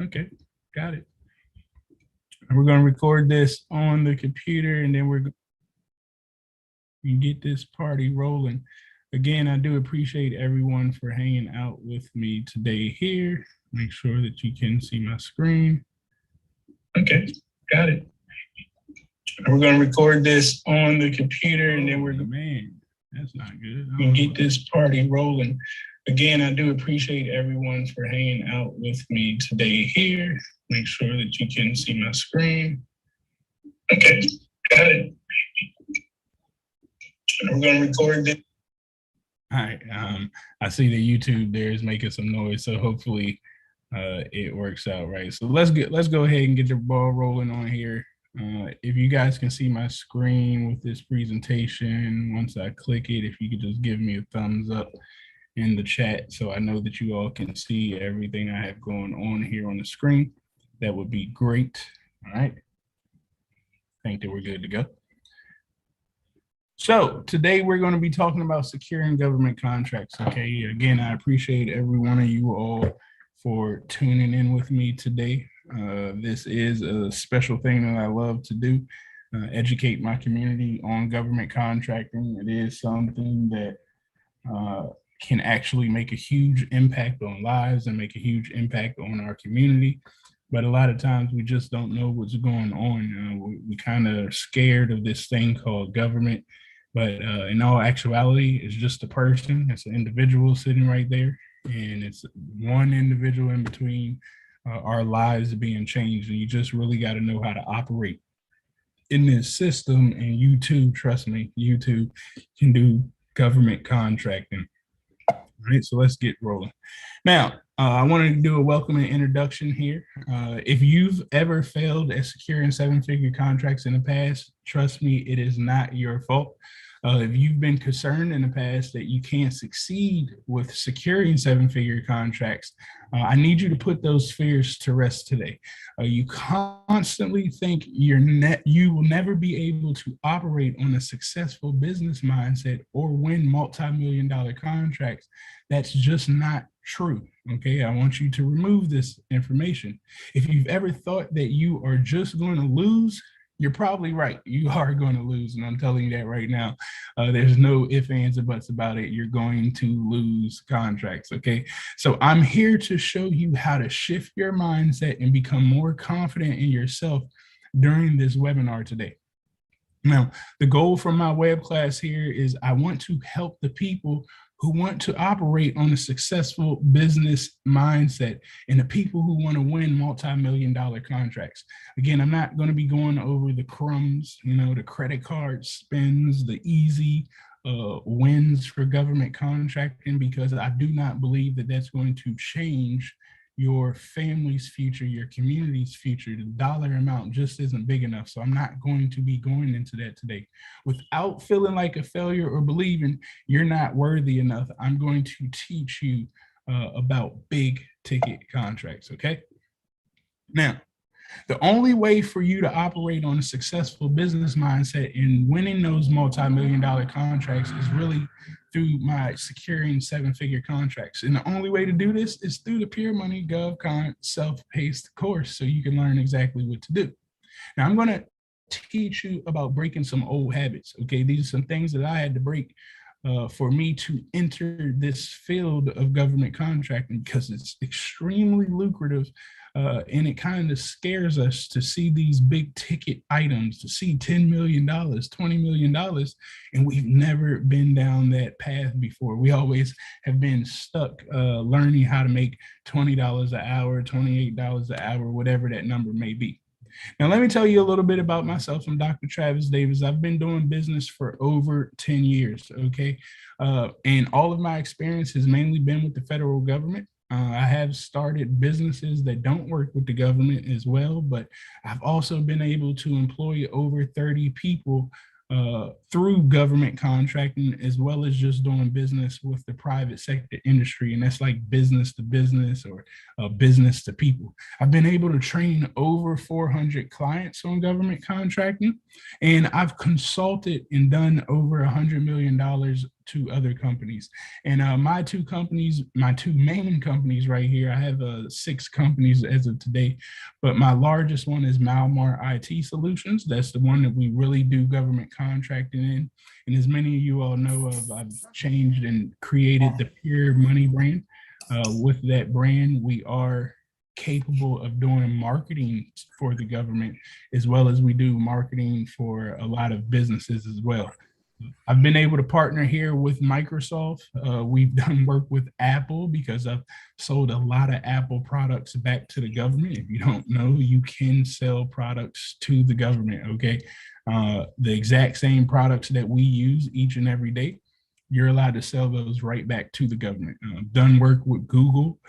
Okay, got it. We're going to record this on the computer, and then we're going to get this party rolling. Again, I do appreciate everyone for hanging out with me today here. Make sure that you can see my screen. Okay, got it. We're going to record this on the computer, and then man, that's not good. We'll get this party rolling. Again, I do appreciate everyone for hanging out with me today here. Make sure that you can see my screen. Okay, got it. We're going to record this. All right. I see the YouTube there is making some noise, so hopefully it works out right. So let's go ahead and get the ball rolling on here. If you guys can see my screen with this presentation, once I click it, if you could just give me a thumbs up in the chat so I know that you all can see everything I have going on here on the screen, that would be great. All right. I think that we're good to go. So today we're going to be talking about securing government contracts. Okay. Again, I appreciate every one of you all for tuning in with me today. This is a special thing that I love to do, educate my community on government contracting. It is something that can actually make a huge impact on lives and make a huge impact on our community. But a lot of times we just don't know what's going on. We kind of scared of this thing called government. But in all actuality, it's just a person. It's an individual sitting right there. And it's one individual in between our lives being changed. And you just really got to know how to operate in this system. And you too, trust me, you too can do government contracting. All right, so let's get rolling. Now, I wanted to do a welcoming introduction here. If you've ever failed at securing seven-figure contracts in the past, trust me, it is not your fault. If you've been concerned in the past that you can't succeed with securing seven-figure contracts, I need you to put those fears to rest today. You constantly think you will never be able to operate on a successful business mindset or win multi-million-dollar contracts. That's just not true. Okay, I want you to remove this information. If you've ever thought that you are just going to lose, you're probably right. You are going to lose. And I'm telling you that right now. There's no ifs, ands, or buts about it. You're going to lose contracts. Okay. So I'm here to show you how to shift your mindset and become more confident in yourself during this webinar today. Now, the goal from my web class here is I want to help the people who want to operate on a successful business mindset and the people who want to win multi-million-dollar contracts. Again, I'm not going to be going over the crumbs, the credit card spends, the easy wins for government contracting, because I do not believe that that's going to change your family's future, your community's future. The dollar amount just isn't big enough. So I'm not going to be going into that today. Without feeling like a failure or believing you're not worthy enough, I'm going to teach you about big ticket contracts, okay? Now, the only way for you to operate on a successful business mindset and winning those multi-million-dollar contracts is really through my securing seven-figure contracts. And the only way to do this is through the Pure Money GovCon self-paced course, so you can learn exactly what to do. Now, I'm going to teach you about breaking some old habits, okay? These are some things that I had to break for me to enter this field of government contracting, because it's extremely lucrative. And it kind of scares us to see these big ticket items, to see $10 million, $20 million, and we've never been down that path before. We always have been stuck learning how to make $20 an hour, $28 an hour, whatever that number may be. Now, let me tell you a little bit about myself. I'm Dr. Travis Davis. I've been doing business for over 10 years, okay? And all of my experience has mainly been with the federal government. I have started businesses that don't work with the government as well, but I've also been able to employ over 30 people through government contracting, as well as just doing business with the private sector industry. And that's like business to business or business to people. I've been able to train over 400 clients on government contracting, and I've consulted and done over $100 million two other companies. And my two main companies right here, I have 6 companies as of today, but my largest one is Malmar IT Solutions. That's the one that we really do government contracting in. And as many of you all know of, I've changed and created the Pure Money brand. With that brand, we are capable of doing marketing for the government, as well as we do marketing for a lot of businesses as well. I've been able to partner here with Microsoft. We've done work with Apple because I've sold a lot of Apple products back to the government. If you don't know, you can sell products to the government, okay? The exact same products that we use each and every day, you're allowed to sell those right back to the government. Done work with Google.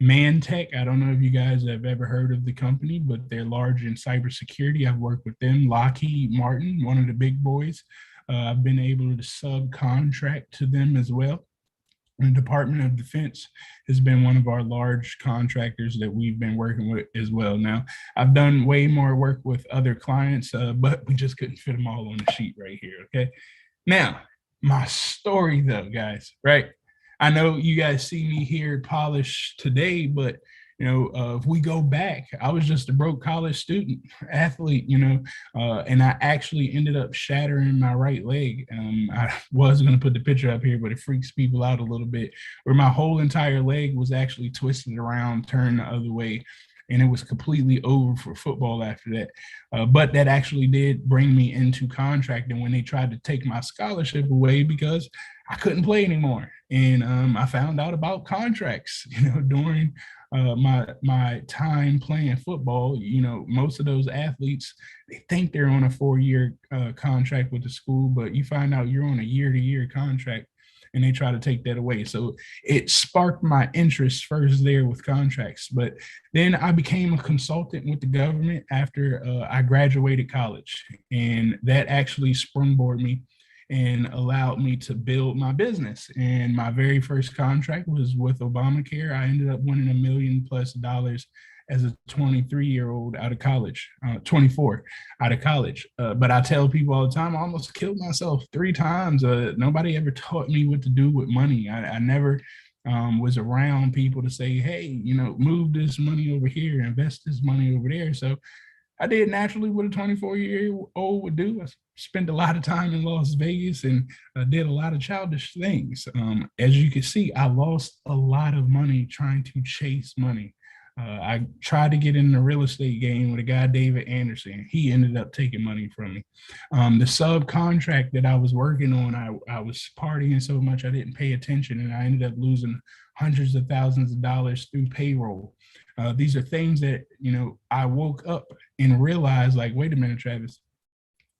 Mantech, I don't know if you guys have ever heard of the company, but they're large in cybersecurity. I've worked with them. Lockheed Martin, one of the big boys. I've been able to subcontract to them as well. The Department of Defense has been one of our large contractors that we've been working with as well. Now, I've done way more work with other clients, but we just couldn't fit them all on the sheet right here, okay? Now, my story though, guys, right? I know you guys see me here polished today, but if we go back, I was just a broke college student athlete, and I actually ended up shattering my right leg. I was going to put the picture up here, but it freaks people out a little bit, where my whole entire leg was actually twisted around, turned the other way. And it was completely over for football after that. But that actually did bring me into contracting when they tried to take my scholarship away because I couldn't play anymore. And I found out about contracts, during my time playing football. Most of those athletes, they think they're on a 4-year contract with the school, but you find out you're on a year-to-year contract, and they try to take that away. So it sparked my interest first there with contracts. But then I became a consultant with the government after I graduated college. And that actually springboarded me and allowed me to build my business. And my very first contract was with Obamacare. I ended up winning $1 million+ as a 23-year-old out of college, 24 out of college. But I tell people all the time, I almost killed myself 3 times. Nobody ever taught me what to do with money. I never was around people to say, hey, move this money over here, invest this money over there. So I did naturally what a 24-year-old would do. I spent a lot of time in Las Vegas and did a lot of childish things. As you can see, I lost a lot of money trying to chase money. I tried to get in the real estate game with a guy, David Anderson. He ended up taking money from me. The subcontract that I was working on, I was partying so much I didn't pay attention, and I ended up losing hundreds of thousands of dollars through payroll. These are things that, I woke up and realized, like, wait a minute, Travis,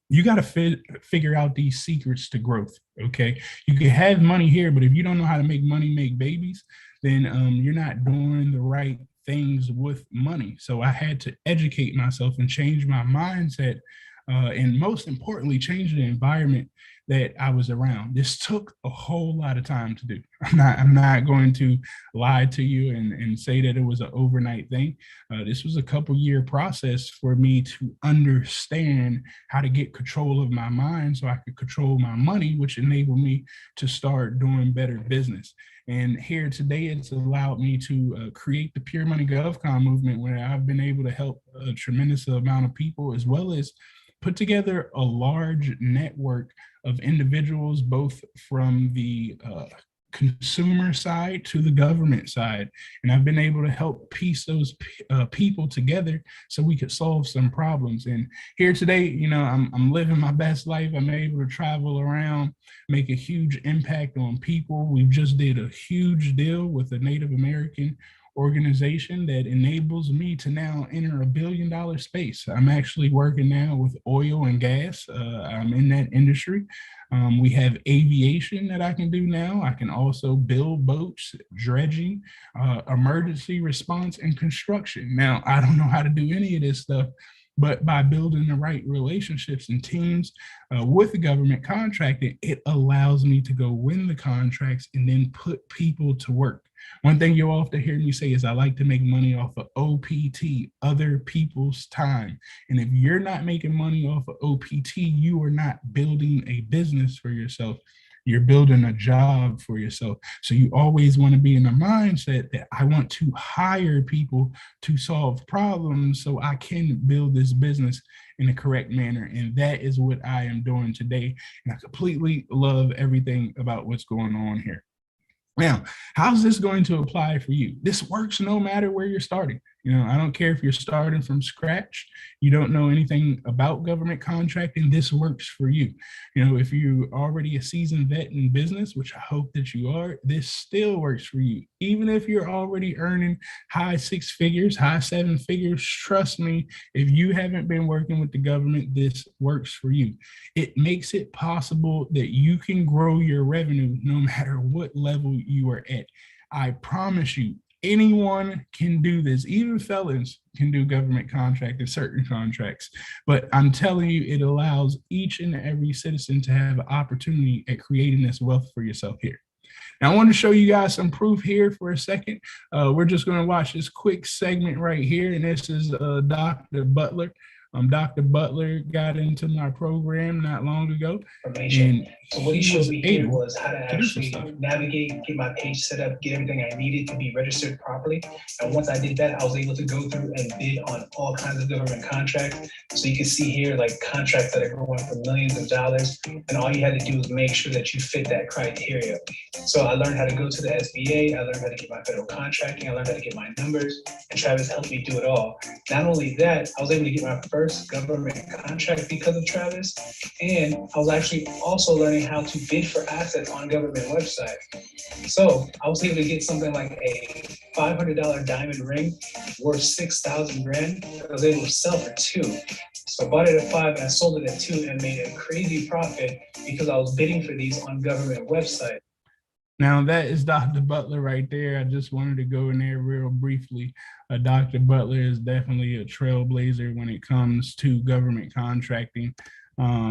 you got to figure out these secrets to growth. Okay. You can have money here, but if you don't know how to make money make babies, then you're not doing the right things with money. So I had to educate myself and change my mindset. And most importantly, change the environment that I was around. This took a whole lot of time to do. I'm not going to lie to you and say that it was an overnight thing. This was a couple-year process for me to understand how to get control of my mind so I could control my money, which enabled me to start doing better business. And here today, it's allowed me to create the Pure Money GovCon movement, where I've been able to help a tremendous amount of people, as well as put together a large network of individuals, both from the consumer side to the government side. And I've been able to help piece those people together so we could solve some problems. And here today, I'm living my best life. I'm able to travel around, make a huge impact on people. We've just did a huge deal with a Native American organization that enables me to now enter $1 billion space. I'm actually working now with oil and gas. I'm in that industry. We have aviation that I can do now. I can also build boats, dredging, emergency response, and construction. Now, I don't know how to do any of this stuff, but by building the right relationships and teams with the government contracting, it allows me to go win the contracts and then put people to work. One thing you'll often hear me say is I like to make money off of OPT, other people's time. And if you're not making money off of OPT, you are not building a business for yourself. You're building a job for yourself. So you always want to be in a mindset that I want to hire people to solve problems so I can build this business in the correct manner. And that is what I am doing today. And I completely love everything about what's going on here. Now, how's this going to apply for you? This works no matter where you're starting. I don't care if you're starting from scratch, you don't know anything about government contracting, this works for you. If you're already a seasoned vet in business, which I hope that you are, this still works for you. Even if you're already earning high six figures, high seven figures, trust me, if you haven't been working with the government, this works for you. It makes it possible that you can grow your revenue no matter what level you are at. I promise you, anyone can do this. Even felons can do government contracting, certain contracts. But I'm telling you, it allows each and every citizen to have an opportunity at creating this wealth for yourself here. Now, I want to show you guys some proof here for a second. We're just going to watch this quick segment right here. And this is Dr. Butler. Dr. Butler got into my program not long ago. And so what he showed me here was how to actually navigate, get my page set up, get everything I needed to be registered properly. And once I did that, I was able to go through and bid on all kinds of government contracts. So you can see here, like contracts that are going for millions of dollars. And all you had to do was make sure that you fit that criteria. So I learned how to go to the SBA. I learned how to get my federal contracting. I learned how to get my numbers. And Travis helped me do it all. Not only that, I was able to get my first government contract because of Travis. And I was actually also learning how to bid for assets on government website. So I was able to get something like a $500 diamond ring worth 6,000 grand. I was able to sell for $2. So I bought it at $5 and I sold it at $2 and made a crazy profit because I was bidding for these on government website. Now, that is Dr. Butler right there. I just wanted to go in there real briefly. Dr. Butler is definitely a trailblazer when it comes to government contracting.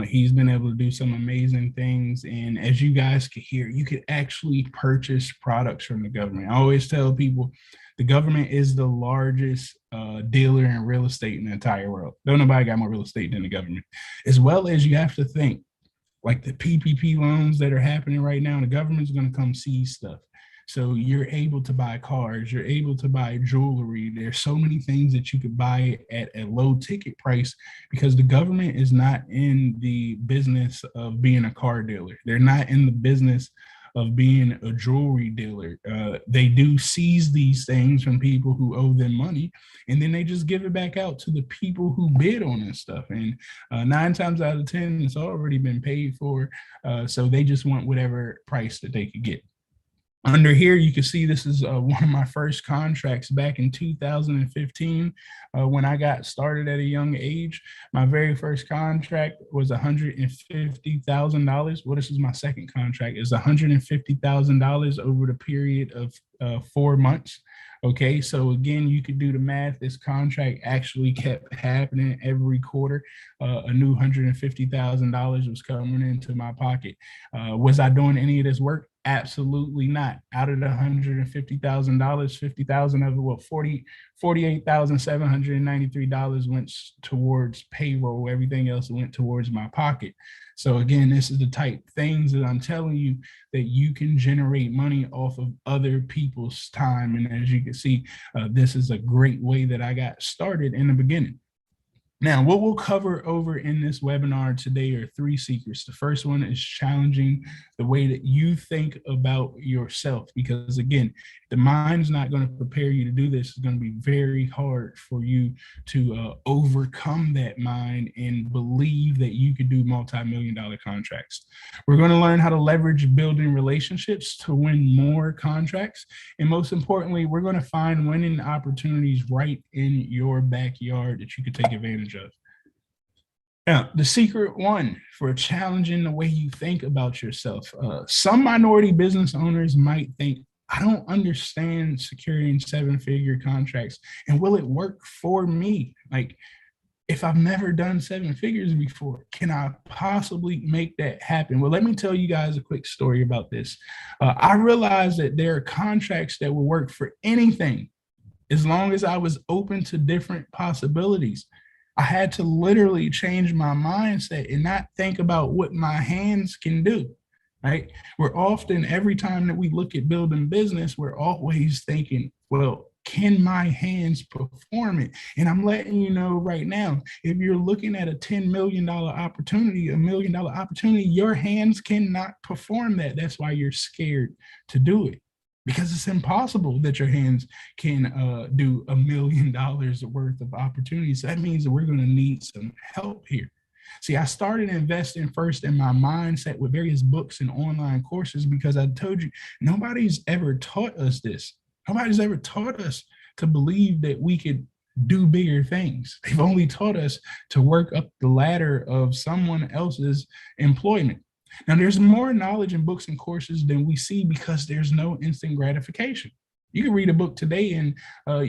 He's been able to do some amazing things. And as you guys could hear, you could actually purchase products from the government. I always tell people the government is the largest dealer in real estate in the entire world. Don't nobody got more real estate than the government. As well as you have to think, like the PPP loans that are happening right now, the government's going to come seize stuff. So you're able to buy cars, you're able to buy jewelry. There's so many things that you could buy at a low ticket price because the government is not in the business of being a car dealer. They're not in the business of being a jewelry dealer. They do seize these things from people who owe them money, and then they just give it back out to the people who bid on this stuff. And 9 times out of 10, it's already been paid for. So they just want whatever price that they could get. Under here, you can see this is one of my first contracts back in 2015 when I got started at a young age. My very first contract was $150,000. Well, this is my second contract. It's $150,000 over the period of 4 months. Okay, so again, you could do the math. This contract actually kept happening every quarter. A new $150,000 was coming into my pocket. Was I doing any of this work? Absolutely not. Out of the $150,000, 50,000 of it, well, $48,793 went towards payroll. Everything else went towards my pocket. So again, this is the type of things that I'm telling you that you can generate money off of other people's time. And as you can see, this is a great way that I got started in the beginning. Now, what we'll cover over in this webinar today are 3 secrets. The first one is challenging the way that you think about yourself, because again, the mind's not going to prepare you to do this. It's going to be very hard for you to overcome that mind and believe that you could do multi-million-dollar contracts. We're going to learn how to leverage building relationships to win more contracts. And most importantly, we're going to find winning opportunities right in your backyard that you could take advantage of. Now, the secret one for challenging the way you think about yourself. Some minority business owners might think, I don't understand securing 7-figure contracts, and will it work for me? Like, if I've never done 7 figures before, can I possibly make that happen? Well, let me tell you guys a quick story about this. I realized that there are contracts that will work for anything as long as I was open to different possibilities. I had to literally change my mindset and not think about what my hands can do. right? We're often, every time that we look at building business, we're always thinking, well, can my hands perform it? And I'm letting you know right now, if you're looking at a $10 million opportunity, $1 million opportunity, your hands cannot perform that. That's why you're scared to do it, because it's impossible that your hands can do $1 million worth of opportunities. That means that we're going to need some help here. See, I started investing first in my mindset with various books and online courses because I told you, nobody's ever taught us this. Nobody's ever taught us to believe that we could do bigger things. They've only taught us to work up the ladder of someone else's employment. Now, there's more knowledge in books and courses than we see because there's no instant gratification. You can read a book today and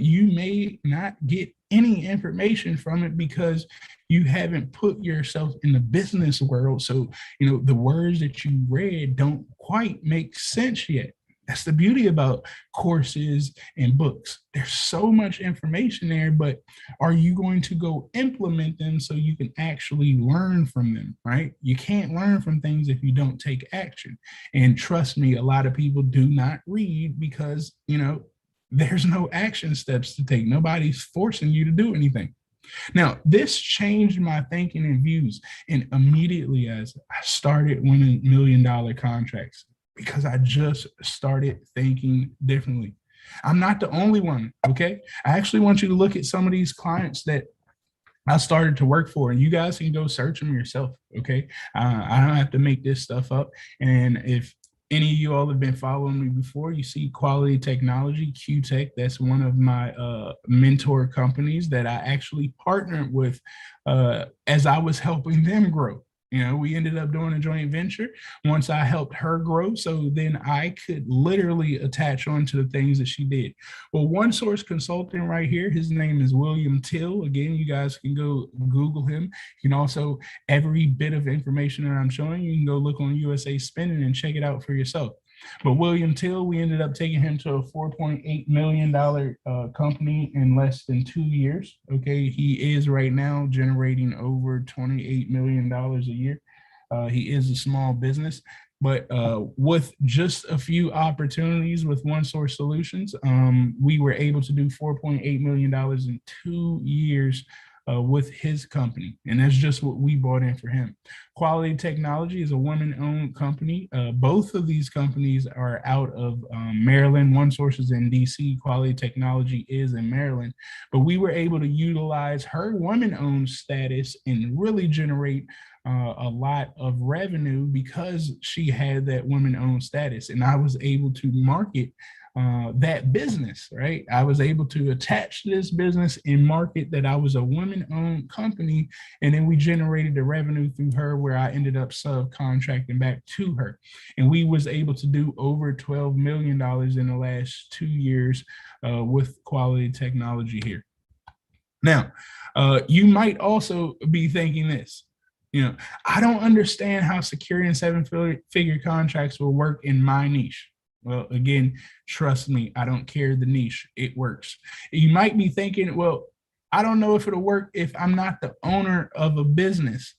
you may not get any information from it because you haven't put yourself in the business world. So, the words that you read don't quite make sense yet. That's the beauty about courses and books. There's so much information there, but are you going to go implement them so you can actually learn from them, right? You can't learn from things if you don't take action. And trust me, a lot of people do not read because, there's no action steps to take. Nobody's forcing you to do anything. Now, this changed my thinking and views. And immediately as I started winning $1 million contracts, because I just started thinking differently. I'm not the only one, okay? I actually want you to look at some of these clients that I started to work for, and you guys can go search them yourself, okay? I don't have to make this stuff up. And if any of you all have been following me before, you see Quality Technology, QTech. That's one of my mentor companies that I actually partnered with as I was helping them grow. We ended up doing a joint venture once I helped her grow. So then I could literally attach on to the things that she did. Well, One Source Consulting right here, his name is William Till. Again, you guys can go Google him. You can also, every bit of information that I'm showing, you can go look on USA Spinning and check it out for yourself. But William Till, we ended up taking him to a $4.8 million company in less than 2 years. Okay, he is right now generating over $28 million a year. He is a small business, but with just a few opportunities with One Source Solutions, we were able to do $4.8 million in 2 years with his company. And that's just what we brought in for him. Quality Technology is a woman-owned company. Both of these companies are out of Maryland. One Source is in DC. Quality Technology is in Maryland. But we were able to utilize her woman-owned status and really generate a lot of revenue because she had that woman-owned status. And I was able to market that business, right? I was able to attach this business and market that I was a women-owned company, and then we generated the revenue through her where I ended up subcontracting back to her. And we was able to do over $12 million in the last 2 years with Quality Technology here. Now, you might also be thinking this, I don't understand how securing 7-figure contracts will work in my niche. Well, again, trust me, I don't care the niche. It works. You might be thinking, well, I don't know if it'll work if I'm not the owner of a business.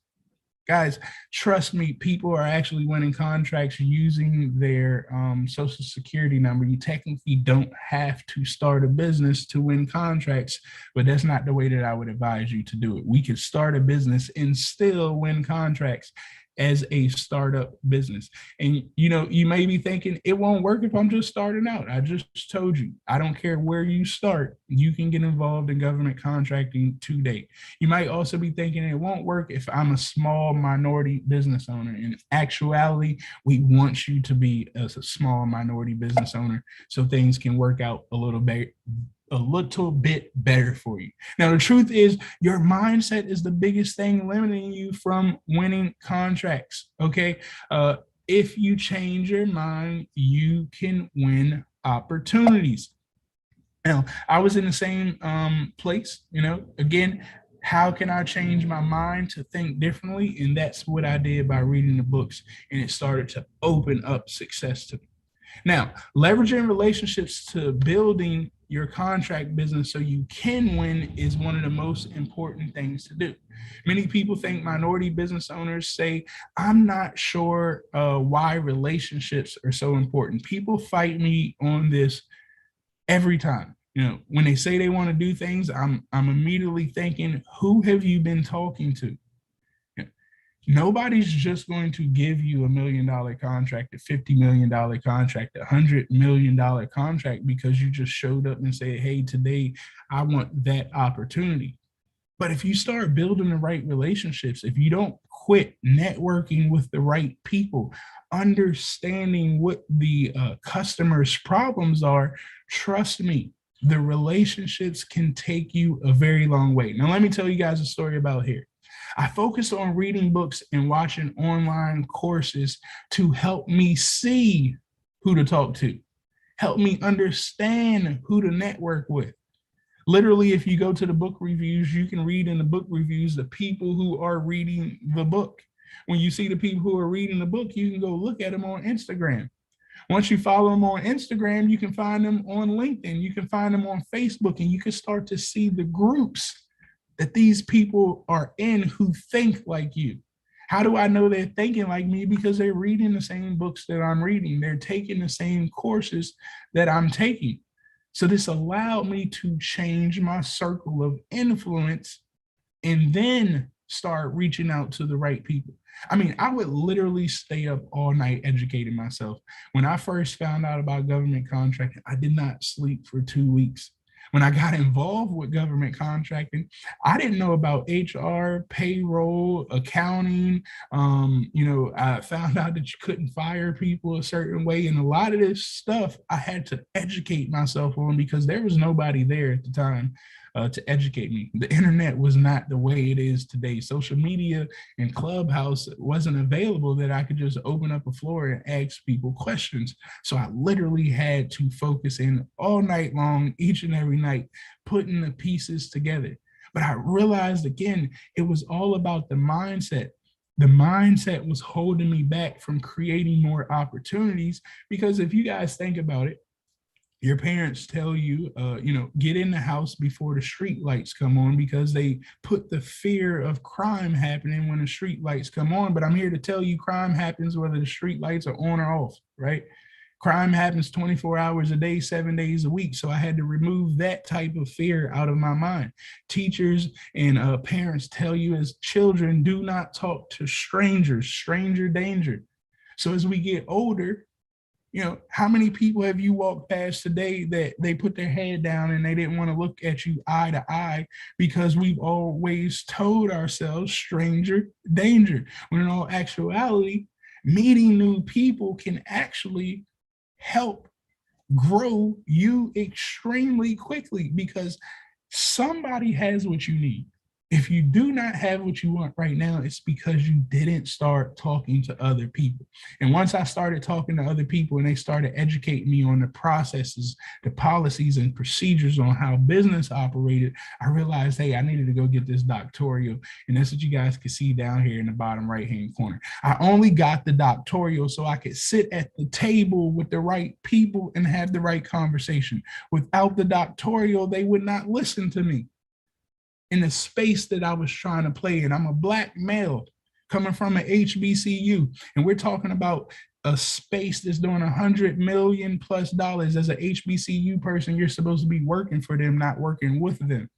Guys, trust me, people are actually winning contracts using their social security number. You technically don't have to start a business to win contracts, but that's not the way that I would advise you to do it. We could start a business and still win contracts as a startup business. And you may be thinking it won't work if I'm just starting out. I just told you, I don't care where you start, you can get involved in government contracting today. You might also be thinking it won't work if I'm a small minority business owner. In actuality, we want you to be a small minority business owner so things can work out a little bit better for you. Now, the truth is your mindset is the biggest thing limiting you from winning contracts. Okay. If you change your mind, you can win opportunities. Now, I was in the same place, again, how can I change my mind to think differently? And that's what I did by reading the books, and it started to open up success to me. Now, leveraging relationships to building your contract business so you can win is one of the most important things to do. Many people think minority business owners say, I'm not sure why relationships are so important. People fight me on this every time. When they say they want to do things, I'm immediately thinking, who have you been talking to? Nobody's just going to give you $1 million contract, a $50 million contract, a $100 million contract because you just showed up and said, hey, today I want that opportunity. But if you start building the right relationships, if you don't quit networking with the right people, understanding what the customer's problems are, trust me, the relationships can take you a very long way. Now, let me tell you guys a story about here. I focused on reading books and watching online courses to help me see who to talk to, help me understand who to network with. Literally, if you go to the book reviews, you can read in the book reviews the people who are reading the book. When you see the people who are reading the book, you can go look at them on Instagram. Once you follow them on Instagram, you can find them on LinkedIn. You can find them on Facebook, and you can start to see the groups that these people are in who think like you. How do I know they're thinking like me? Because they're reading the same books that I'm reading. They're taking the same courses that I'm taking. So this allowed me to change my circle of influence and then start reaching out to the right people. I mean, I would literally stay up all night educating myself. When I first found out about government contracting, I did not sleep for 2 weeks. When I got involved with government contracting, I didn't know about HR, payroll, accounting. I found out that you couldn't fire people a certain way. And a lot of this stuff I had to educate myself on because there was nobody there at the time to educate me. The internet was not the way it is today. Social media and Clubhouse wasn't available that I could just open up a floor and ask people questions. So I literally had to focus in all night long, each and every night, putting the pieces together. But I realized again, it was all about the mindset. The mindset was holding me back from creating more opportunities because if you guys think about it, your parents tell you, get in the house before the street lights come on because they put the fear of crime happening when the street lights come on. But I'm here to tell you crime happens whether the street lights are on or off, right? Crime happens 24 hours a day, 7 days a week. So I had to remove that type of fear out of my mind. Teachers and parents tell you as children, do not talk to strangers, stranger danger. So as we get older, how many people have you walked past today that they put their head down and they didn't want to look at you eye to eye because we've always told ourselves stranger danger, when in all actuality, meeting new people can actually help grow you extremely quickly because somebody has what you need. If you do not have what you want right now, it's because you didn't start talking to other people. And once I started talking to other people and they started educating me on the processes, the policies and procedures on how business operated, I realized, hey, I needed to go get this doctoral. And that's what you guys can see down here in the bottom right-hand corner. I only got the doctoral so I could sit at the table with the right people and have the right conversation. Without the doctoral, they would not listen to me in the space that I was trying to play in. I'm a Black male coming from an HBCU, and we're talking about a space that's doing $100 million plus. As an HBCU person, you're supposed to be working for them, not working with them.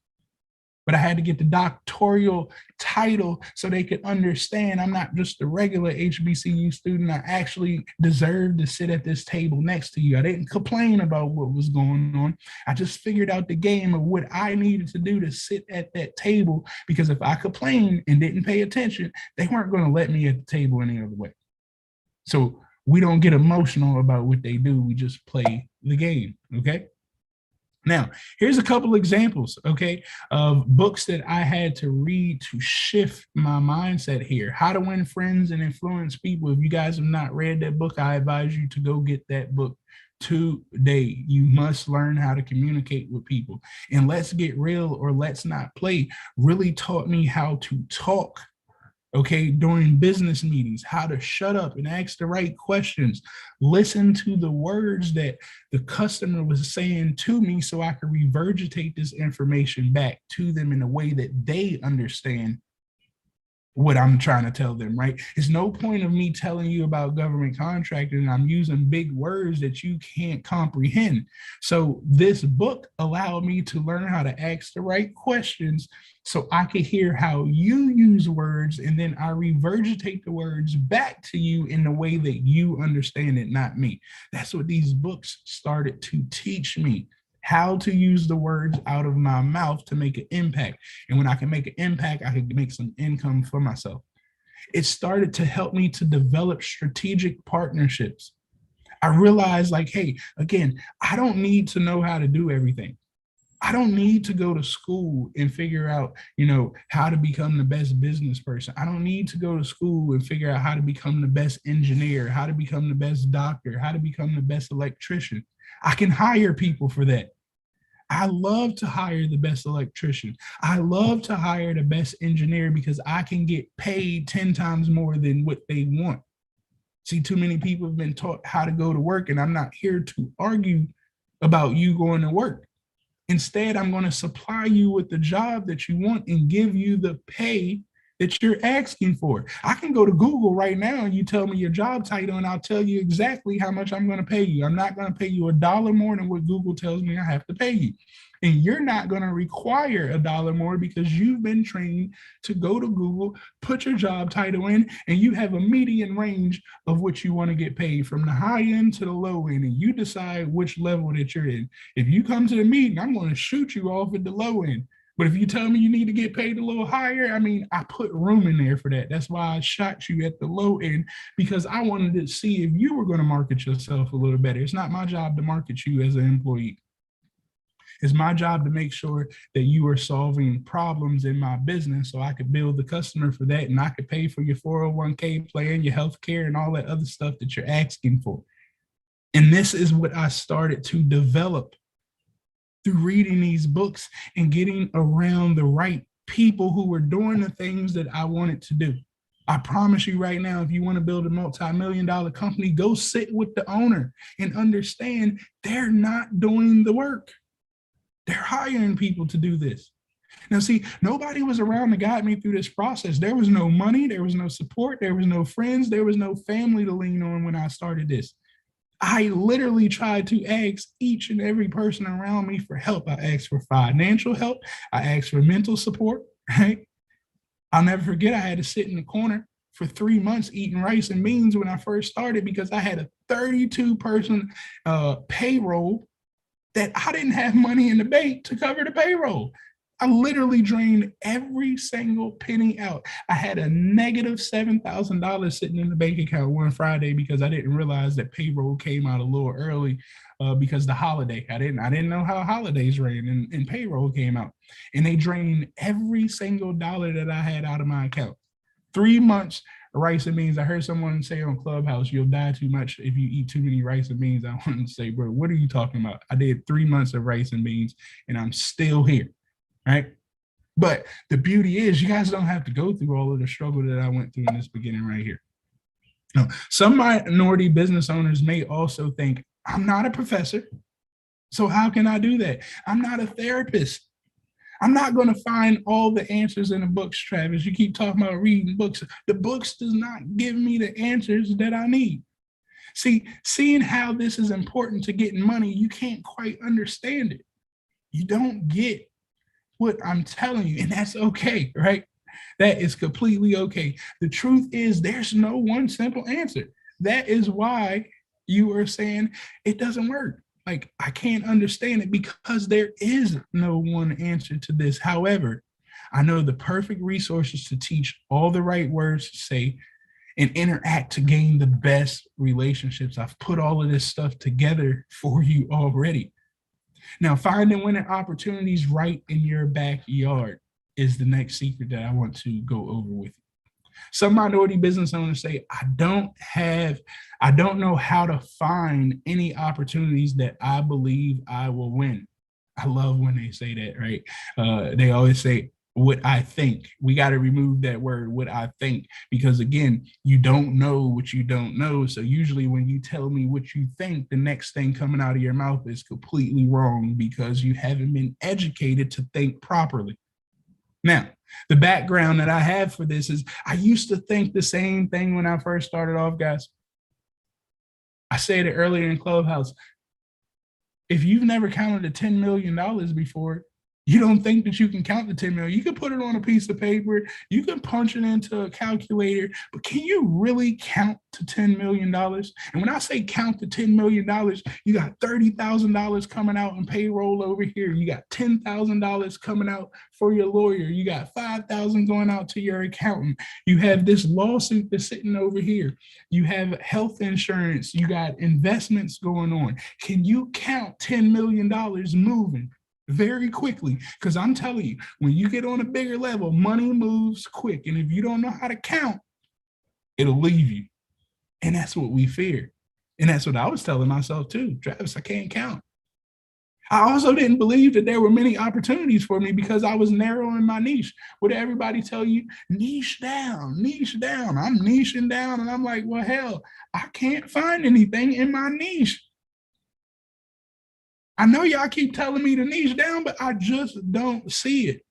But I had to get the doctoral title so they could understand I'm not just a regular HBCU student. I actually deserve to sit at this table next to you. I didn't complain about what was going on. I just figured out the game of what I needed to do to sit at that table, because if I complained and didn't pay attention, they weren't going to let me at the table any other way. So we don't get emotional about what they do. We just play the game, okay? Now, here's a couple examples, okay, of books that I had to read to shift my mindset here. How to Win Friends and Influence People. If you guys have not read that book, I advise you to go get that book today. You must learn how to communicate with people. And Let's Get Real or Let's Not Play really taught me how to talk okay, during business meetings, how to shut up and ask the right questions, listen to the words that the customer was saying to me so I could regurgitate this information back to them in a way that they understand what I'm trying to tell them, right? It's no point of me telling you about government contracting and I'm using big words that you can't comprehend. So this book allowed me to learn how to ask the right questions so I could hear how you use words, and then I regurgitate the words back to you in the way that you understand it, not me. That's what these books started to teach me, how to use the words out of my mouth to make an impact. And when I can make an impact, I can make some income for myself. It started to help me to develop strategic partnerships. I realized, like, hey, again, I don't need to know how to do everything. I don't need to go to school and figure out, how to become the best business person. I don't need to go to school and figure out how to become the best engineer, how to become the best doctor, how to become the best electrician. I can hire people for that. I love to hire the best electrician. I love to hire the best engineer because I can get paid 10 times more than what they want. See, too many people have been taught how to go to work, and I'm not here to argue about you going to work. Instead, I'm going to supply you with the job that you want and give you the pay that you're asking for. I can go to Google right now and you tell me your job title, and I'll tell you exactly how much I'm going to pay you. I'm not going to pay you $1 more than what Google tells me I have to pay you. And you're not going to require $1 more because you've been trained to go to Google, put your job title in, and you have a median range of what you want to get paid from the high end to the low end. And you decide which level that you're in. If you come to the meeting, I'm going to shoot you off at the low end. But if you tell me you need to get paid a little higher, I put room in there for that. That's why I shot you at the low end, because I wanted to see if you were going to market yourself a little better. It's not my job to market you as an employee. It's my job to make sure that you are solving problems in my business so I could build the customer for that, and I could pay for your 401k plan, your health care, and all that other stuff that you're asking for. And this is what I started to develop through reading these books and getting around the right people who were doing the things that I wanted to do. I promise you right now, if you want to build a multi-million-dollar company, go sit with the owner and understand they're not doing the work. They're hiring people to do this. Now, see, nobody was around to guide me through this process. There was no money, there was no support, there was no friends, there was no family to lean on when I started this. I literally tried to ask each and every person around me for help. I asked for financial help. I asked for mental support, right? I'll never forget, I had to sit in the corner for 3 months eating rice and beans when I first started because I had a 32-person payroll that I didn't have money in the bank to cover the payroll. I literally drained every single penny out. I had a negative $7,000 sitting in the bank account one Friday because I didn't realize that payroll came out a little early because the holiday. I didn't know how holidays ran, and payroll came out. And they drained every single dollar that I had out of my account. 3 months of rice and beans. I heard someone say on Clubhouse, you'll die too much if you eat too many rice and beans. I wanted to say, bro, what are you talking about? I did 3 months of rice and beans and I'm still here. Right. But the beauty is you guys don't have to go through all of the struggle that I went through in this beginning right here. Now, some minority business owners may also think, I'm not a professor, so how can I do that? I'm not a therapist. I'm not going to find all the answers in the books, Travis. You keep talking about reading books. The books does not give me the answers that I need. See, seeing how this is important to getting money, you can't quite understand it. You don't get what I'm telling you, and that's okay, right? That is completely okay. The truth is there's no one simple answer. That is why you are saying it doesn't work. Like, I can't understand it because there is no one answer to this. However, I know the perfect resources to teach all the right words to say and interact to gain the best relationships. I've put all of this stuff together for you already. Now, finding winning opportunities right in your backyard is the next secret that I want to go over with you. Some minority business owners say, I don't know how to find any opportunities that I believe I will win. I love when they say that, right? They always say, what I think. We got to remove that word, what I think, because again, you don't know what you don't know. So usually when you tell me what you think, the next thing coming out of your mouth is completely wrong because you haven't been educated to think properly. Now, the background that I have for this is I used to think the same thing when I first started off, guys. I said it earlier in Clubhouse. If you've never counted a $10 million before, you don't think that you can count the 10 million. You can put it on a piece of paper, you can punch it into a calculator, but can you really count to $10 million? And when I say count to $10 million, you got $30,000 coming out in payroll over here. You got $10,000 coming out for your lawyer. You got $5,000 going out to your accountant. You have this lawsuit that's sitting over here. You have health insurance. You got investments going on. Can you count $10 million moving very quickly? Because I'm telling you, when you get on a bigger level, money moves quick. And if you don't know how to count, it'll leave you. And that's what we fear. And that's what I was telling myself too. Travis, I can't count. I also didn't believe that there were many opportunities for me because I was narrow in my niche. What did everybody tell you? Niche down, niche down. I'm niching down. And I'm like, well, hell, I can't find anything in my niche. I know y'all keep telling me to niche down, but I just don't see it.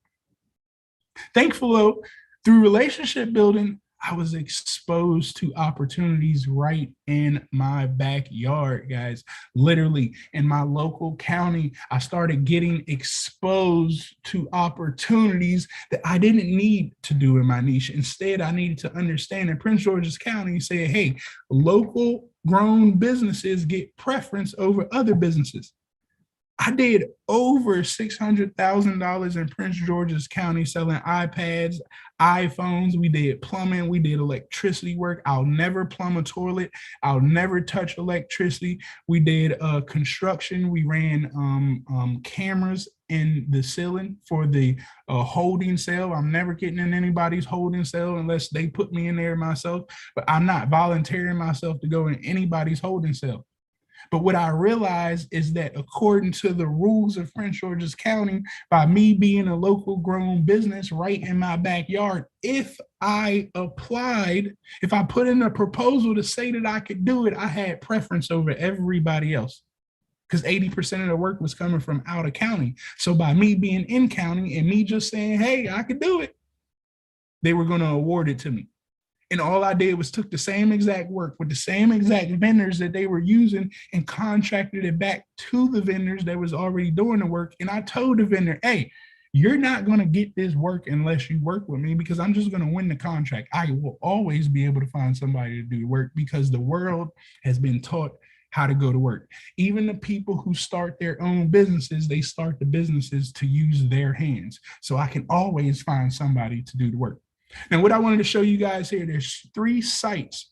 Thankful though, through relationship building, I was exposed to opportunities right in my backyard, guys. Literally in my local county, I started getting exposed to opportunities that I didn't need to do in my niche. Instead, I needed to understand in Prince George's County, say, hey, local grown businesses get preference over other businesses. I did over $600,000 in Prince George's County selling iPads, iPhones. We did plumbing. We did electricity work. I'll never plumb a toilet. I'll never touch electricity. We did construction. We ran cameras in the ceiling for the holding cell. I'm never getting in anybody's holding cell unless they put me in there myself. But I'm not volunteering myself to go in anybody's holding cell. But what I realized is that according to the rules of Prince George's County, by me being a local grown business right in my backyard, if I applied, if I put in a proposal to say that I could do it, I had preference over everybody else because 80% of the work was coming from out of county. So by me being in county and me just saying, hey, I could do it, they were going to award it to me. And all I did was took the same exact work with the same exact vendors that they were using and contracted it back to the vendors that was already doing the work. And I told the vendor, hey, you're not going to get this work unless you work with me because I'm just going to win the contract. I will always be able to find somebody to do the work because the world has been taught how to go to work. Even the people who start their own businesses, they start the businesses to use their hands. So I can always find somebody to do the work. And what I wanted to show you guys here, there's 3 sites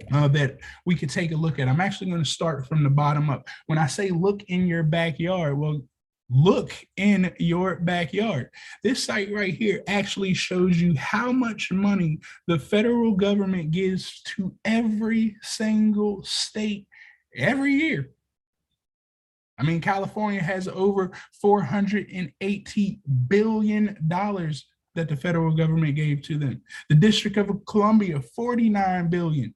that we could take a look at. I'm actually going to start from the bottom up. When I say look in your backyard, well, look in your backyard. This site right here actually shows you how much money the federal government gives to every single state every year. I mean, California has over $480 billion that the federal government gave to them. The District of Columbia, $49 billion.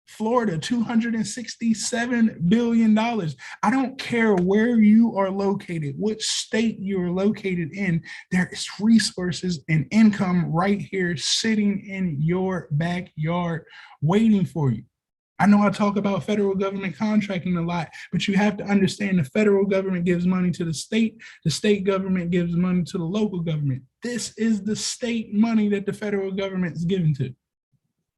Florida, $267 billion. I don't care where you are located, what state you're located in, there is resources and income right here sitting in your backyard waiting for you. I know I talk about federal government contracting a lot, but you have to understand the federal government gives money to the state government gives money to the local government. This is the state money that the federal government is giving to.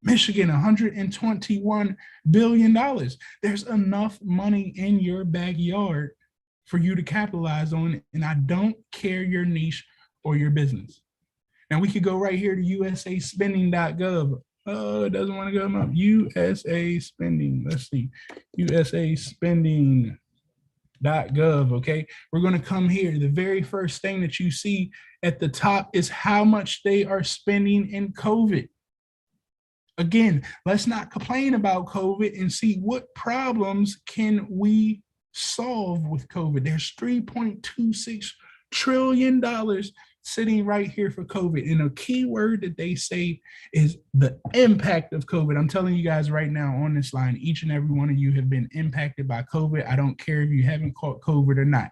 Michigan, $121 billion. There's enough money in your backyard for you to capitalize on it, and I don't care your niche or your business. Now we could go right here to usaspending.gov. Oh, it doesn't want to go up. USA Spending. Let's see. usaspending.gov. Okay. We're going to come here. The very first thing that you see at the top is how much they are spending in COVID. Again, let's not complain about COVID and see what problems can we solve with COVID. There's $3.26 trillion sitting right here for COVID. And a key word that they say is the impact of COVID. I'm telling you guys right now on this line, each and every one of you have been impacted by COVID. I don't care if you haven't caught COVID or not.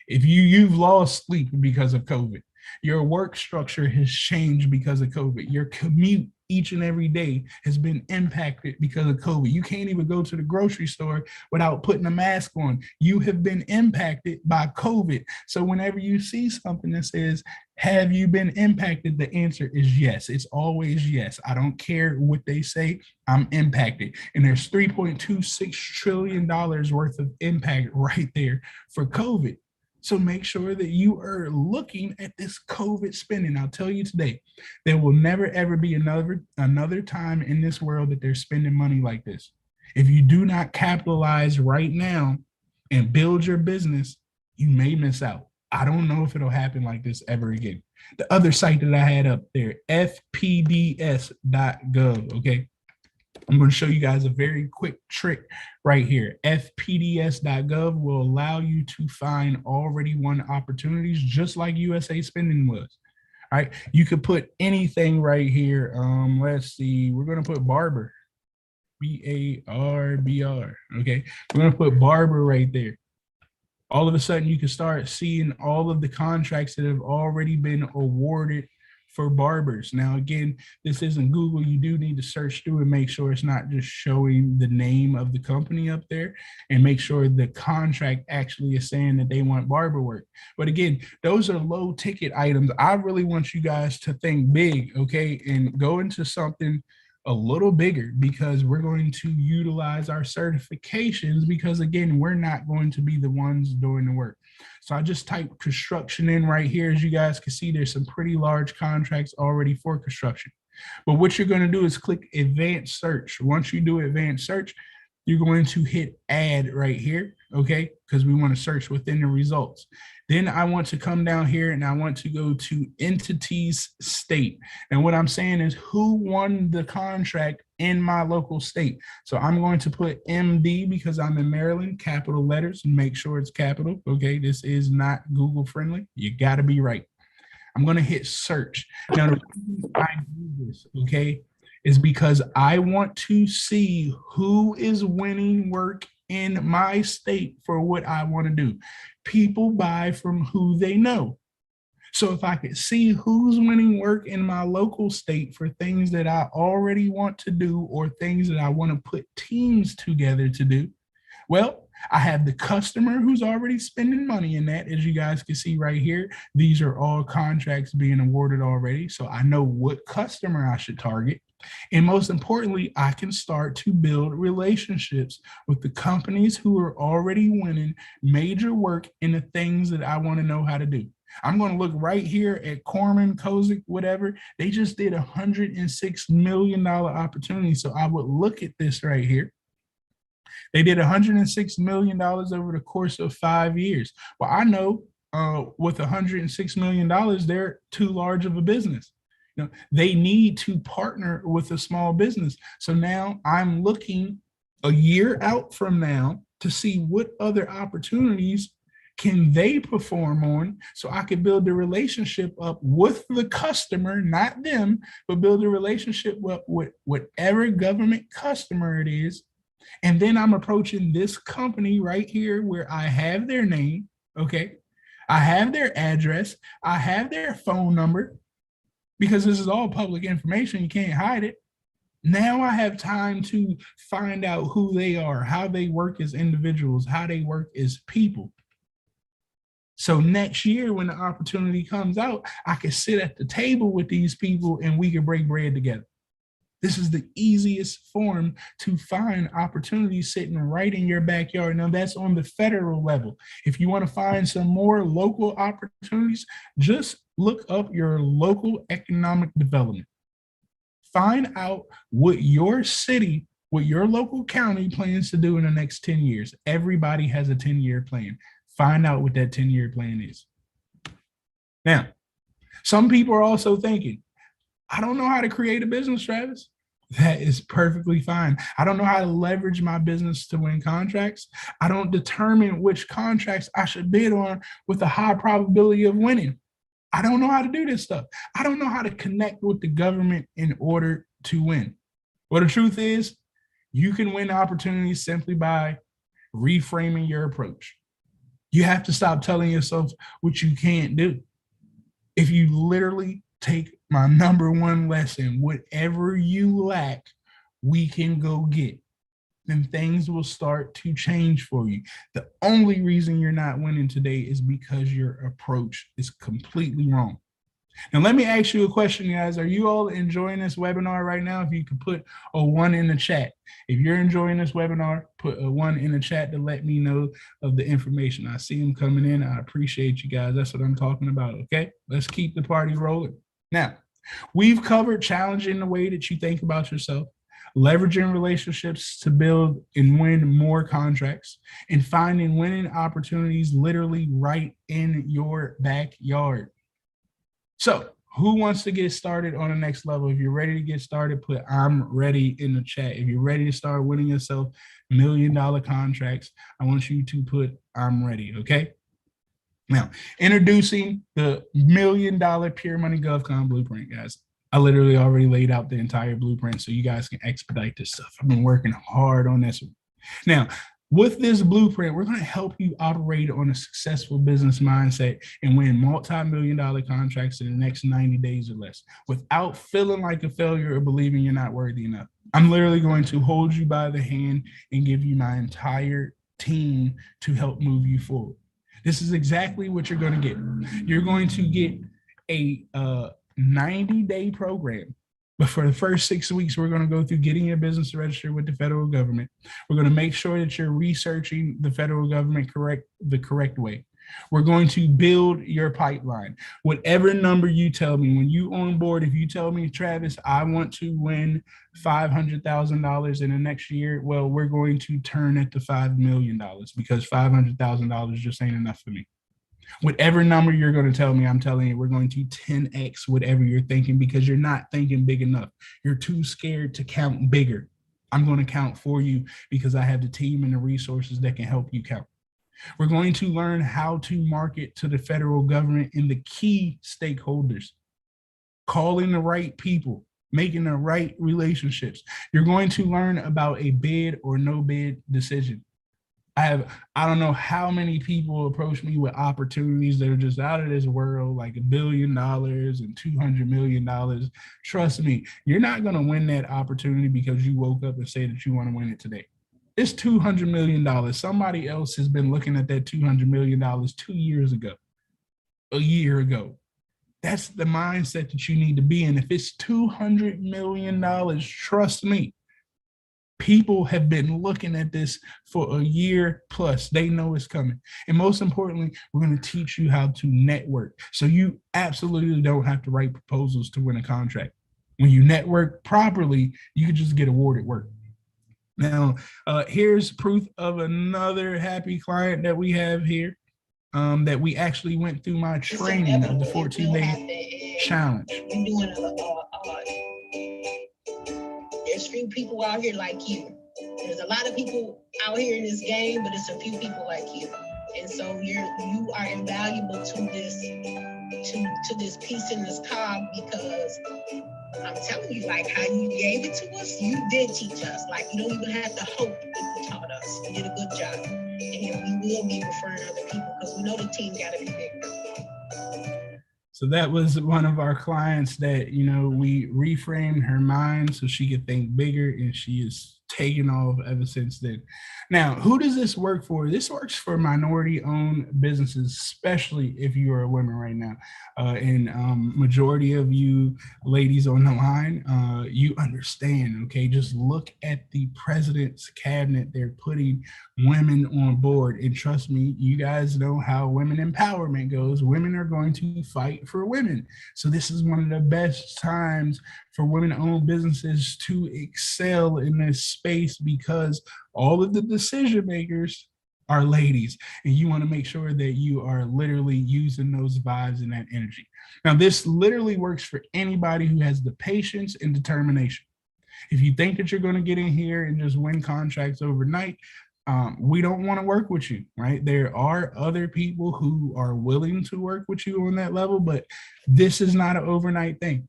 If you've lost sleep because of COVID, your work structure has changed because of COVID, your commute each and every day has been impacted because of COVID. You can't even go to the grocery store without putting a mask on. You have been impacted by COVID. So whenever you see something that says, have you been impacted? The answer is yes. It's always yes. I don't care what they say. I'm impacted. And there's $3.26 trillion worth of impact right there for COVID. So make sure that you are looking at this COVID spending. I'll tell you today, there will never, ever be another time in this world that they're spending money like this. If you do not capitalize right now and build your business, you may miss out. I don't know if it'll happen like this ever again. The other site that I had up there, fpds.gov, okay? I'm going to show you guys a very quick trick right here. fpds.gov will allow you to find already won opportunities just like USA Spending was. All right, you could put anything right here. Let's see, we're going to put barber, B-A-R-B-R, okay? We're going to put barber right there. All of a sudden, you can start seeing all of the contracts that have already been awarded for barbers. Now, again, this isn't Google. You do need to search through and make sure it's not just showing the name of the company up there, and make sure the contract actually is saying that they want barber work. But again, those are low ticket items. I really want you guys to think big, okay, and go into something a little bigger, because we're going to utilize our certifications, because again, we're not going to be the ones doing the work. So I just typed construction in right here. As you guys can see, there's some pretty large contracts already for construction. But what you're going to do is click advanced search. Once you do advanced search, you're going to hit add right here, okay? Because we want to search within the results. Then I want to come down here and I want to go to entities state. And what I'm saying is who won the contract in my local state. So I'm going to put MD because I'm in Maryland, capital letters, and make sure it's capital, okay? This is not Google friendly. You got to be right. I'm going to hit search. Now, the reason I do this, okay, is because I want to see who is winning work in my state for what I want to do. People buy from who they know. So if I could see who's winning work in my local state for things that I already want to do, or things that I want to put teams together to do, well, I have the customer who's already spending money in that. As you guys can see right here, these are all contracts being awarded already. So I know what customer I should target. And most importantly, I can start to build relationships with the companies who are already winning major work in the things that I want to know how to do. I'm going to look right here at Corman, Kozik, whatever. They just did $106 million opportunity. So I would look at this right here. They did $106 million over the course of 5 years. Well, I know with $106 million, they're too large of a business. You know, they need to partner with a small business. So now I'm looking a year out from now to see what other opportunities can they perform on, so I can build the relationship up with the customer, not them, but build a relationship with whatever government customer it is. And then I'm approaching this company right here where I have their name, okay? I have their address, I have their phone number, because this is all public information, you can't hide it. Now I have time to find out who they are, how they work as individuals, how they work as people. So next year when the opportunity comes out, I can sit at the table with these people and we can break bread together. This is the easiest form to find opportunities sitting right in your backyard. Now that's on the federal level. If you want to find some more local opportunities, just look up your local economic development. Find out what your city, what your local county plans to do in the next 10 years. Everybody has a 10-year plan. Find out what that 10-year plan is. Now, some people are also thinking, I don't know how to create a business, Travis. That is perfectly fine. I don't know how to leverage my business to win contracts. I don't determine which contracts I should bid on with a high probability of winning. I don't know how to do this stuff. I don't know how to connect with the government in order to win. Well, the truth is, you can win opportunities simply by reframing your approach. You have to stop telling yourself what you can't do. If you literally take my number one lesson, whatever you lack, we can go get, then things will start to change for you. The only reason you're not winning today is because your approach is completely wrong. Now, let me ask you a question, guys. Are you all enjoying this webinar right now? If you could put a 1 in the chat. If you're enjoying this webinar, put a 1 in the chat to let me know of the information. I see them coming in. I appreciate you guys. That's what I'm talking about, okay? Let's keep the party rolling. Now, we've covered challenging the way that you think about yourself, leveraging relationships to build and win more contracts, and finding winning opportunities literally right in your backyard. So who wants to get started on the next level? If you're ready to get started, put I'm ready in the chat. If you're ready to start winning yourself $1 million contracts, I want you to put I'm ready, okay? Now, introducing the $1 million Pure Money GovCon blueprint, guys. I literally already laid out the entire blueprint so you guys can expedite this stuff. I've been working hard on this one. Now, with this blueprint, we're going to help you operate on a successful business mindset and win multi-million-dollar contracts in the next 90 days or less without feeling like a failure or believing you're not worthy enough. I'm literally going to hold you by the hand and give you my entire team to help move you forward. This is exactly what you're going to get. You're going to get a 90-day program. But for the first 6 weeks, we're going to go through getting your business registered with the federal government. We're going to make sure that you're researching the federal government the correct way. We're going to build your pipeline. Whatever number you tell me, when you on board, if you tell me, Travis, I want to win $500,000 in the next year, well, we're going to turn it to $5 million because $500,000 just ain't enough for me. Whatever number you're going to tell me, I'm telling you, we're going to 10x whatever you're thinking because you're not thinking big enough. You're too scared to count bigger. I'm going to count for you because I have the team and the resources that can help you count. We're going to learn how to market to the federal government and the key stakeholders, calling the right people, making the right relationships. You're going to learn about a bid or no bid decision. I don't know how many people approach me with opportunities that are just out of this world, like $1 billion and $200 million. Trust me, you're not going to win that opportunity because you woke up and said that you want to win it today. It's $200 million. Somebody else has been looking at that $200 million 2 years ago, a year ago. That's the mindset that you need to be in. If it's $200 million, trust me, people have been looking at this for a year plus. They know it's coming. And most importantly, we're going to teach you how to network. So you absolutely don't have to write proposals to win a contract. When you network properly, you can just get awarded work. Now, here's proof of another happy client that we have here, that we actually went through my training of the 14-day challenge. There's few people out here like you. There's a lot of people out here in this game, but it's a few people like you. And so you are invaluable to this piece in this cog because I'm telling you, like how you gave it to us, you did teach us. Like you don't even have to hope that you taught us. You did a good job. And we will be referring other people because we know the team got to be bigger. So that was one of our clients that, we reframed her mind so she could think bigger, and she is taken off ever since then. Now, who does this work for? This works for minority-owned businesses, especially if you are a woman right now. And majority of you ladies on the line, you understand, okay? Just look at the president's cabinet. They're putting women on board. And trust me, you guys know how women empowerment goes. Women are going to fight for women. So this is one of the best times for women-owned businesses to excel in this space because all of the decision makers are ladies, and you want to make sure that you are literally using those vibes and that energy. Now, this literally works for anybody who has the patience and determination. If you think that you're going to get in here and just win contracts overnight, We don't want to work with you, right? There are other people who are willing to work with you on that level, but this is not an overnight thing.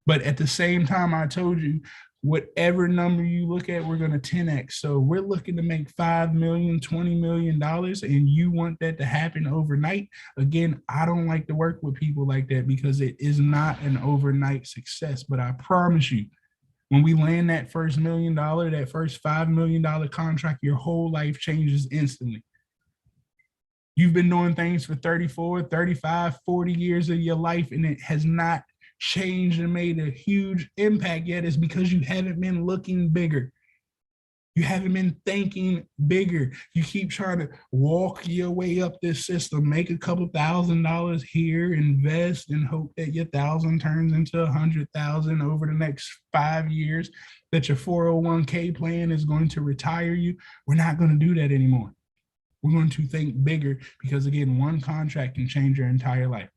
But at the same time, I told you, whatever number you look at, we're going to 10x. So we're looking to make $5 million, $20 million, and you want that to happen overnight. Again, I don't like to work with people like that because it is not an overnight success. But I promise you, when we land that first $1 million, that first $5 million contract, your whole life changes instantly. You've been doing things for 34, 35, 40 years of your life, and it has not changed and made a huge impact yet. Is because you haven't been looking bigger. You haven't been thinking bigger. You keep trying to walk your way up this system, make a couple $1,000s here, invest, and hope that your 1,000 turns into 100,000 over the next 5 years, that your 401k plan is going to retire you. We're not going to do that anymore. We're going to think bigger because, again, one contract can change your entire life.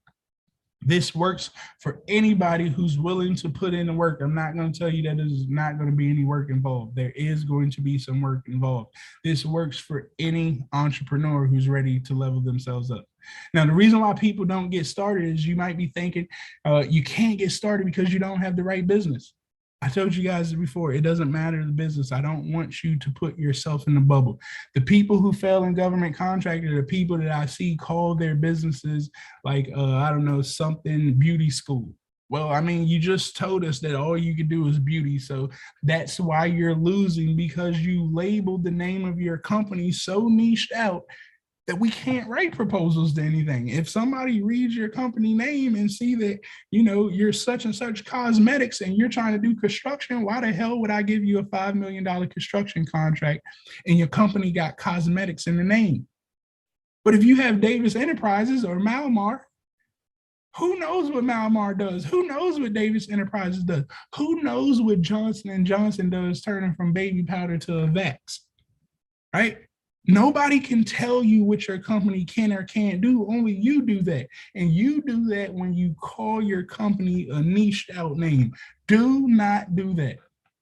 This works for anybody who's willing to put in the work. I'm not going to tell you that there's not going to be any work involved. There is going to be some work involved. This works for any entrepreneur who's ready to level themselves up. Now, the reason why people don't get started is you might be thinking you can't get started because you don't have the right business. I told you guys before, it doesn't matter the business. I don't want you to put yourself in the bubble. The people who fail in government contracting are the people that I see call their businesses like, I don't know, something beauty school. Well, I mean, you just told us that all you can do is beauty. So that's why you're losing, because you labeled the name of your company so niched out that we can't write proposals to anything. If somebody reads your company name and see that, you know, you're such and such cosmetics and you're trying to do construction, why the hell would I give you a $5 million construction contract and your company got cosmetics in the name? But if you have Davis Enterprises or Malmar, who knows what Malmar does? Who knows what Davis Enterprises does? Who knows what Johnson & Johnson does, turning from baby powder to a Vax, right? Nobody can tell you what your company can or can't do. Only you do that. And you do that when you call your company a niched out name. Do not do that.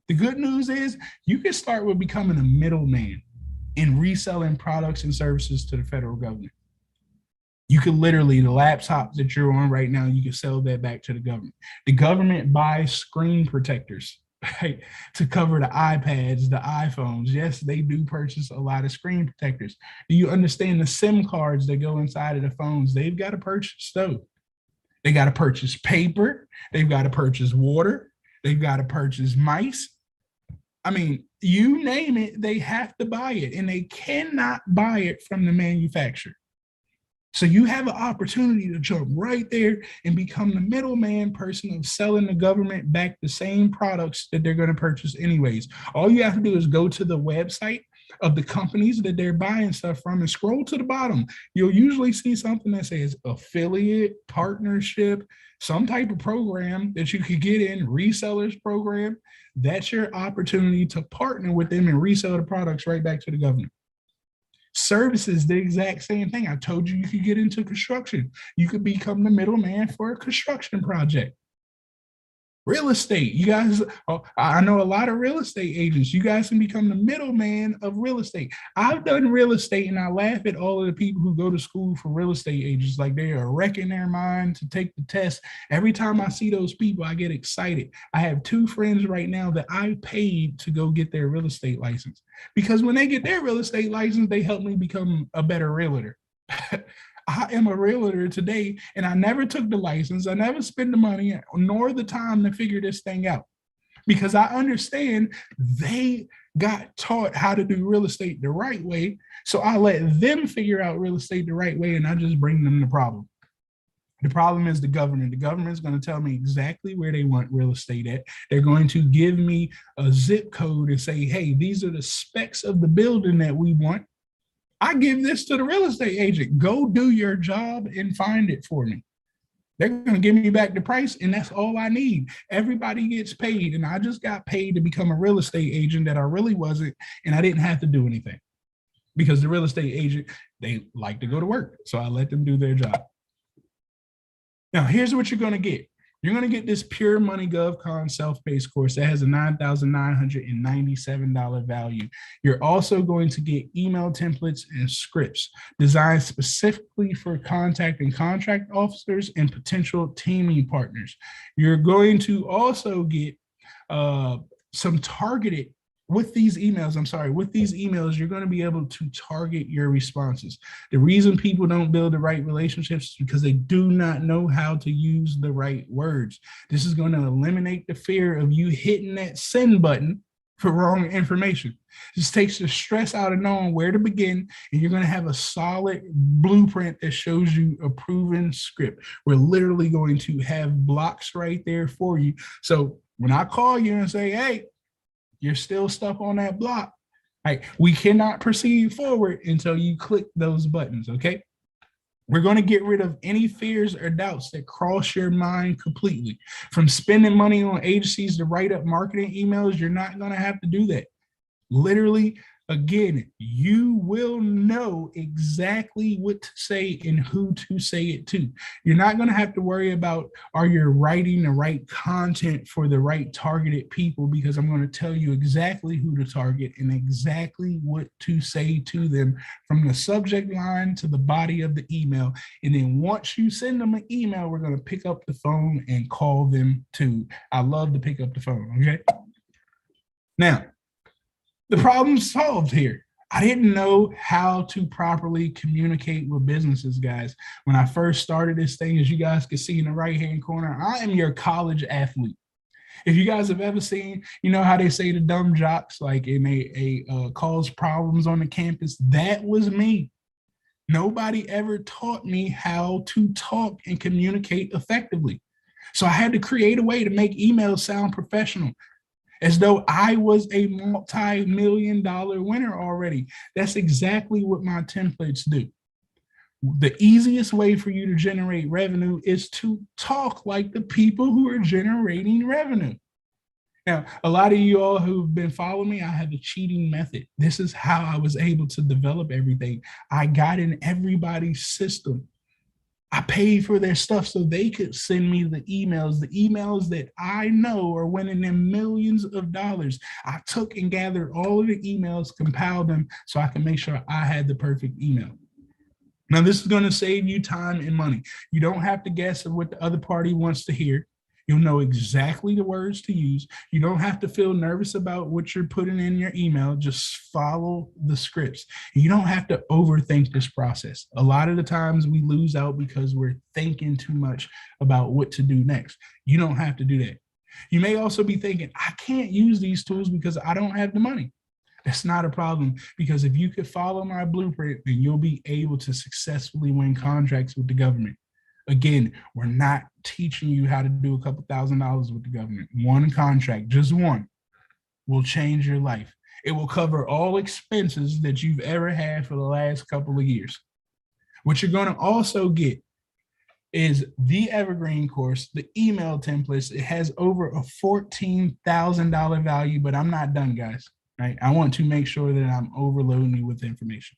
The good news is you can start with becoming a middleman in reselling products and services to the federal government. You can literally, the laptop that you're on right now, you can sell that back to the government. The government buys screen protectors, right, to cover the iPads, the iPhones. Yes, they do purchase a lot of screen protectors. Do you understand the SIM cards that go inside of the phones? They've got to purchase those. They got to purchase paper. They've got to purchase water. They've got to purchase mice. I mean, you name it, they have to buy it, and they cannot buy it from the manufacturer. So you have an opportunity to jump right there and become the middleman person of selling the government back the same products that they're going to purchase anyways. All you have to do is go to the website of the companies that they're buying stuff from and scroll to the bottom. You'll usually see something that says affiliate, partnership, some type of program that you could get in, resellers program. That's your opportunity to partner with them and resell the products right back to the government. Services, the exact same thing. I told you you could get into construction. You could become the middleman for a construction project. Real estate, you guys, I know a lot of real estate agents. You guys can become the middleman of real estate. I've done real estate, and I laugh at all of the people who go to school for real estate agents like they are wrecking their mind to take the test. Every time I see those people, I get excited. I have 2 friends right now that I paid to go get their real estate license, because when they get their real estate license, they help me become a better realtor. I am a realtor today, and I never took the license. I never spent the money nor the time to figure this thing out, because I understand they got taught how to do real estate the right way. So I let them figure out real estate the right way, and I just bring them the problem. The problem is the government. The government is going to tell me exactly where they want real estate at. They're going to give me a zip code and say, hey, these are the specs of the building that we want. I give this to the real estate agent. Go do your job and find it for me. They're going to give me back the price, and that's all I need. Everybody gets paid, and I just got paid to become a real estate agent that I really wasn't, and I didn't have to do anything, because the real estate agent, they like to go to work, so I let them do their job. Now, here's what you're going to get. You're going to get this Pure Money GovCon self-paced course that has a $9,997 value. You're also going to get email templates and scripts designed specifically for contact and contract officers and potential teaming partners. You're going to also get some targeted with these emails, you're going to be able to target your responses. The reason people don't build the right relationships is because they do not know how to use the right words. This is going to eliminate the fear of you hitting that send button for wrong information. This takes the stress out of knowing where to begin, and you're going to have a solid blueprint that shows you a proven script. We're literally going to have blocks right there for you. So when I call you and say, hey, you're still stuck on that block, right? We cannot proceed forward until you click those buttons, okay? We're going to get rid of any fears or doubts that cross your mind completely. From spending money on agencies to write up marketing emails, you're not going to have to do that. Literally, again, you will know exactly what to say and who to say it to. You're not going to have to worry about, are you writing the right content for the right targeted people, because I'm going to tell you exactly who to target and exactly what to say to them from the subject line to the body of the email. And then once you send them an email, we're going to pick up the phone and call them too. I love to pick up the phone, okay? Now, the problem's solved here. I didn't know how to properly communicate with businesses, guys. When I first started this thing, as you guys can see in the right-hand corner, I am your college athlete. If you guys have ever seen, you know how they say the dumb jocks, like, and they cause problems on the campus, that was me. Nobody ever taught me how to talk and communicate effectively. So I had to create a way to make emails sound professional, as though I was a multi-million-dollar winner already. That's exactly what my templates do. The easiest way for you to generate revenue is to talk like the people who are generating revenue. Now, a lot of you all who've been following me, I have a cheating method. This is how I was able to develop everything. I got in everybody's system. I paid for their stuff so they could send me the emails that I know are winning them millions of dollars. I took and gathered all of the emails, compiled them so I can make sure I had the perfect email. Now, this is going to save you time and money. You don't have to guess at what the other party wants to hear. You'll know exactly the words to use. You don't have to feel nervous about what you're putting in your email. Just follow the scripts. You don't have to overthink this process. A lot of the times we lose out because we're thinking too much about what to do next. You don't have to do that. You may also be thinking, I can't use these tools because I don't have the money. That's not a problem, because if you could follow my blueprint, then you'll be able to successfully win contracts with the government. Again, we're not teaching you how to do a couple $1,000s with the government. One contract, just one, will change your life. It will cover all expenses that you've ever had for the last couple of years. What you're going to also get is the Evergreen course, the email templates. It has over a $14,000 value, but I'm not done, guys. Right? I want to make sure that I'm overloading you with information.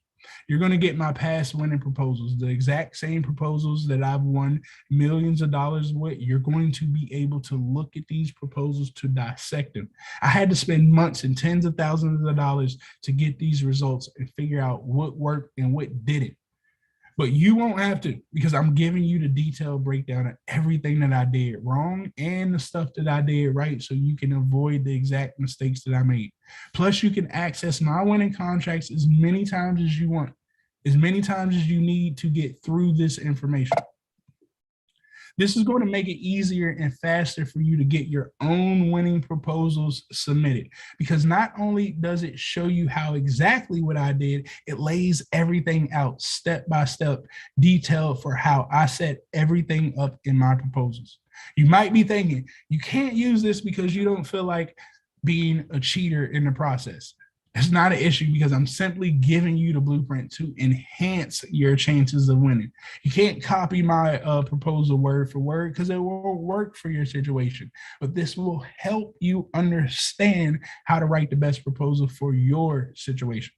You're going to get my past winning proposals, the exact same proposals that I've won millions of dollars with. You're going to be able to look at these proposals to dissect them. I had to spend months and tens of thousands of dollars to get these results and figure out what worked and what didn't. But you won't have to, because I'm giving you the detailed breakdown of everything that I did wrong and the stuff that I did right, so you can avoid the exact mistakes that I made. Plus, you can access my winning contracts as many times as you want, as many times as you need to get through this information. This is going to make it easier and faster for you to get your own winning proposals submitted, because not only does it show you how exactly what I did, it lays everything out step by step, detailed for how I set everything up in my proposals. You might be thinking, you can't use this because you don't feel like being a cheater in the process. It's not an issue, because I'm simply giving you the blueprint to enhance your chances of winning. You can't copy my proposal word for word, because it won't work for your situation. But this will help you understand how to write the best proposal for your situation.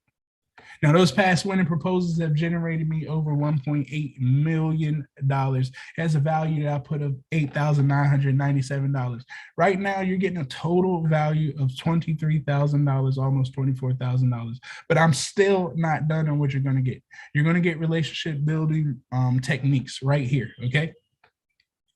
Now, those past winning proposals have generated me over $1.8 million. It has a value that I put of $8,997. Right now, you're getting a total value of $23,000, almost $24,000. But I'm still not done on what you're going to get. You're going to get relationship building techniques right here, okay?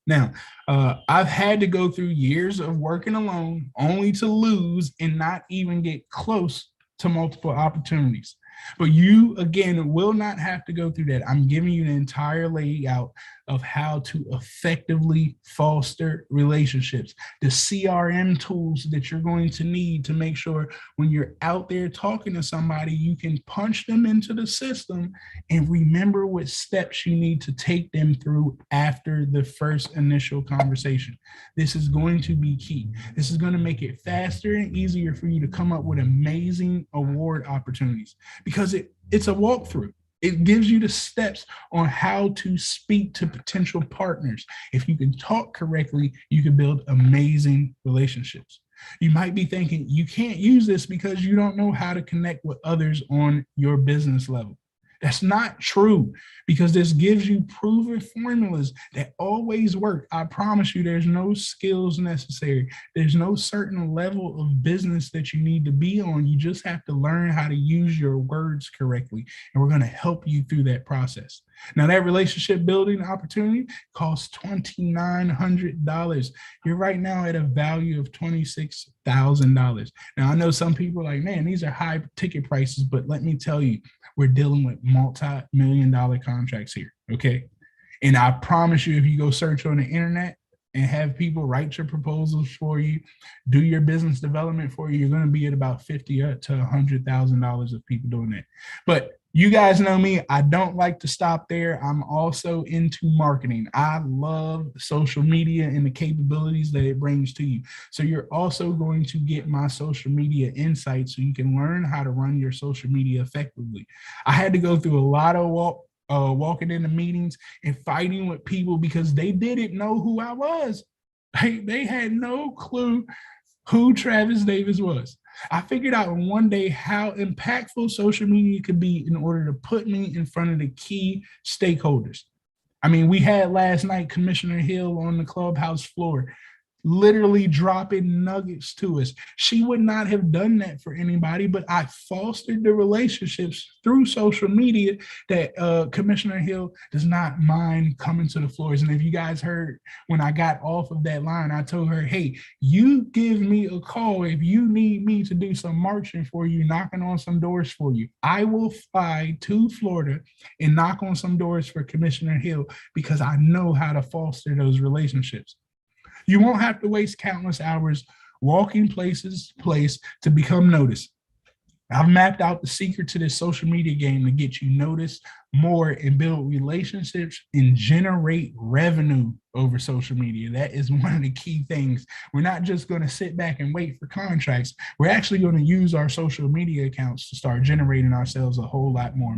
Now, I've had to go through years of working alone only to lose and not even get close to multiple opportunities. But you, again, will not have to go through that. I'm giving you an entire layout of how to effectively foster relationships, the CRM tools that you're going to need to make sure when you're out there talking to somebody, you can punch them into the system and remember what steps you need to take them through after the first initial conversation. This is going to be key. This is going to make it faster and easier for you to come up with amazing award opportunities because it's a walkthrough. It gives you the steps on how to speak to potential partners. If you can talk correctly, you can build amazing relationships. You might be thinking you can't use this because you don't know how to connect with others on your business level. That's not true because this gives you proven formulas that always work. I promise you there's no skills necessary. There's no certain level of business that you need to be on. You just have to learn how to use your words correctly. And we're going to help you through that process. Now, that relationship building opportunity costs $2,900. You're right now at a value of $26,000. Now, I know some people are like, man, these are high ticket prices, but let me tell you, we're dealing with multi-million-dollar contracts here, okay? And I promise you, if you go search on the internet and have people write your proposals for you, do your business development for you, you're going to be at about $50,000 to $100,000 of people doing that. But you guys know me, I don't like to stop there. I'm also into marketing. I love social media and the capabilities that it brings to you. So you're also going to get my social media insights so you can learn how to run your social media effectively. I had to go through a lot of walking into meetings and fighting with people because they didn't know who I was. They had no clue who Travis Davis was. I figured out in one day how impactful social media could be in order to put me in front of the key stakeholders. I mean, we had last night Commissioner Hill on the Clubhouse floor, literally dropping nuggets to us. She would not have done that for anybody, but I fostered the relationships through social media that Commissioner Hill does not mind coming to the floors. And if you guys heard when I got off of that line, I told her, hey, you give me a call if you need me to do some marching for you, knocking on some doors for you. I will fly to Florida and knock on some doors for Commissioner Hill because I know how to foster those relationships. You won't have to waste countless hours walking place to become noticed. I've mapped out the secret to this social media game to get you noticed more and build relationships and generate revenue over social media. That is one of the key things. We're not just going to sit back and wait for contracts. We're actually going to use our social media accounts to start generating ourselves a whole lot more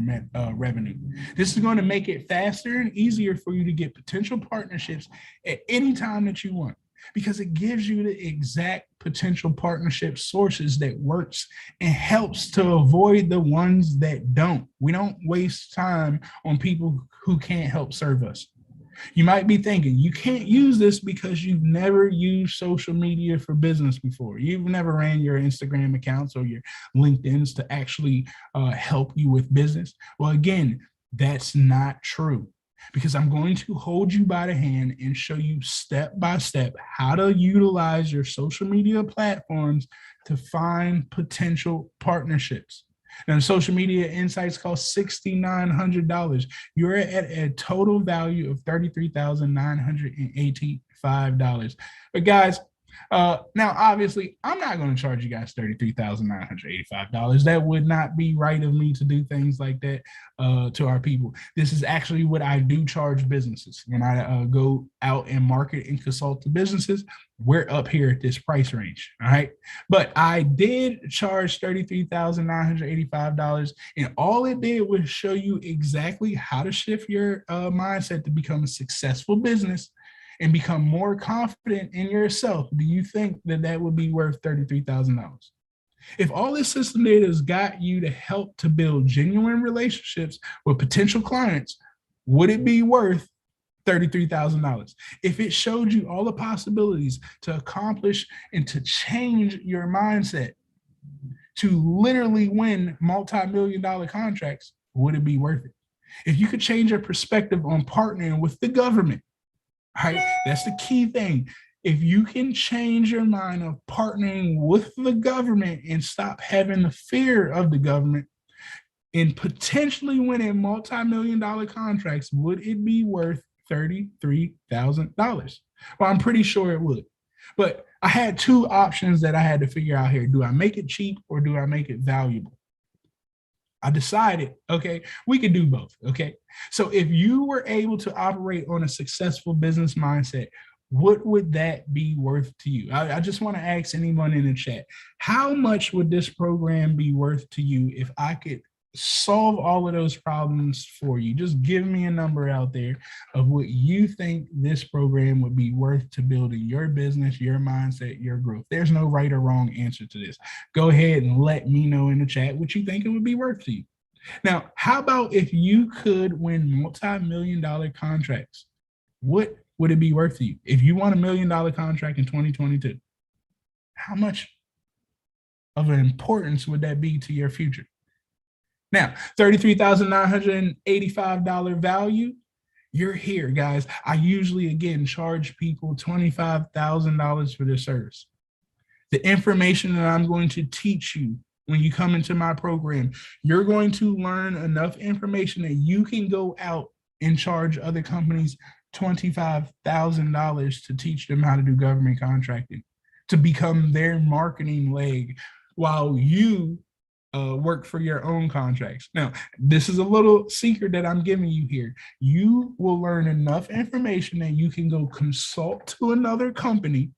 revenue. This is going to make it faster and easier for you to get potential partnerships at any time that you want, because it gives you the exact potential partnership sources that works and helps to avoid the ones that don't. We don't waste time on people who can't help serve us. You might be thinking you can't use this because you've never used social media for business before. You've never ran your Instagram accounts or your LinkedIn's to actually help you with business. Well, again, that's not true, because I'm going to hold you by the hand and show you step by step how to utilize your social media platforms to find potential partnerships. Now, social media insights cost $6,900. You're at a total value of $33,985. But guys, now, obviously, I'm not going to charge you guys $33,985. That would not be right of me to do things like that to our people. This is actually what I do charge businesses. When I go out and market and consult to businesses, we're up here at this price range, all right? But I did charge $33,985, and all it did was show you exactly how to shift your mindset to become a successful business and become more confident in yourself. Do you think that that would be worth $33,000? If all this system data has got you to help to build genuine relationships with potential clients, would it be worth $33,000? If it showed you all the possibilities to accomplish and to change your mindset, to literally win multi-million-dollar contracts, would it be worth it? If you could change your perspective on partnering with the government, right? That's the key thing. If you can change your mind of partnering with the government and stop having the fear of the government and potentially winning multi-million-dollar contracts, would it be worth $33,000? Well, I'm pretty sure it would. But I had two options that I had to figure out here. Do I make it cheap or do I make it valuable? I decided, okay, we could do both, okay? So if you were able to operate on a successful business mindset, what would that be worth to you? I just want to ask anyone in the chat, how much would this program be worth to you if I could solve all of those problems for you? Just give me a number out there of what you think this program would be worth to building your business, your mindset, your growth. There's no right or wrong answer to this. Go ahead and let me know in the chat what you think it would be worth to you. Now, how about if you could win multi-million-dollar contracts? What would it be worth to you? If you won $1 million contract in 2022, how much of an importance would that be to your future? Now, $33,985 value, you're here, guys. I usually, again, charge people $25,000 for their service. The information that I'm going to teach you when you come into my program, you're going to learn enough information that you can go out and charge other companies $25,000 to teach them how to do government contracting, to become their marketing leg while you work for your own contracts. Now, this is a little secret that I'm giving you here. You will learn enough information that you can go consult to another company,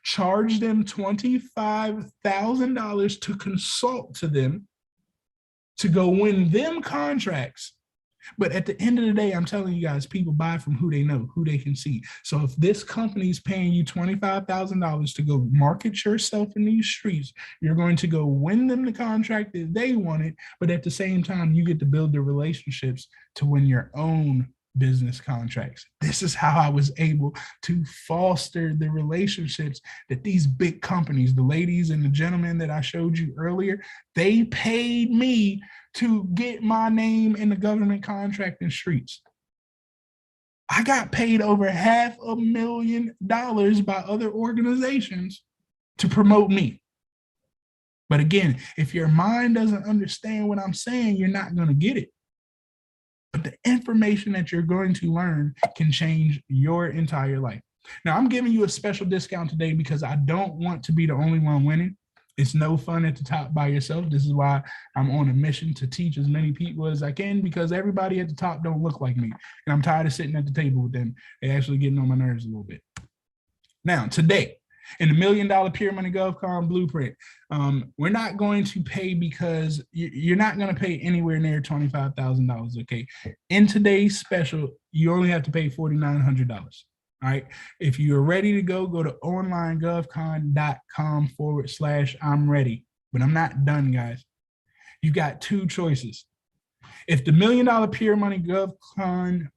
charge them $25,000 to consult to them, to go win them contracts. But at the end of the day, I'm telling you guys, people buy from who they know, who they can see. So if this company is paying you $25,000 to go market yourself in these streets, you're going to go win them the contract that they wanted, but at the same time, you get to build the relationships to win your own business contracts. This is how I was able to foster the relationships that these big companies, the ladies and the gentlemen that I showed you earlier, they paid me to get my name in the government contracting streets. I got paid over $500,000 by other organizations to promote me. But again, if your mind doesn't understand what I'm saying, you're not going to get it. But the information that you're going to learn can change your entire life. Now, I'm giving you a special discount today because I don't want to be the only one winning. It's no fun at the top by yourself. This is why I'm on a mission to teach as many people as I can, because everybody at the top don't look like me. And I'm tired of sitting at the table with them. They're actually getting on my nerves a little bit. Now, today, in the $1 Million Pure Money GovCon Blueprint, we're not going to pay because you're not going to pay anywhere near $25,000, okay? In today's special, you only have to pay $4,900, all right? If you're ready to go, go to onlinegovcon.com/I'm ready. But I'm not done, guys. You've got two choices. If the $1 Million Pure Money GovCon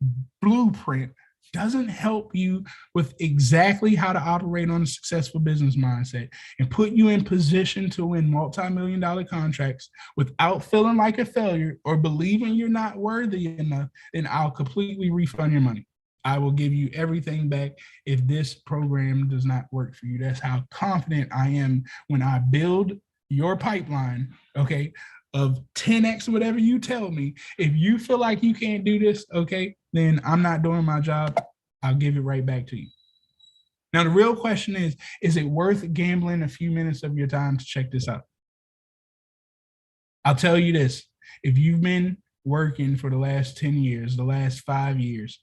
Blueprint doesn't help you with exactly how to operate on a successful business mindset and put you in position to win multi-million-dollar contracts without feeling like a failure or believing you're not worthy enough, then I'll completely refund your money. I will give you everything back if this program does not work for you. That's how confident I am when I build your pipeline, okay, of 10x whatever you tell me. If you feel like you can't do this, okay, then I'm not doing my job. I'll give it right back to you. Now, the real question is it worth gambling a few minutes of your time to check this out? I'll tell you this. If you've been working for the last 10 years, the last 5 years,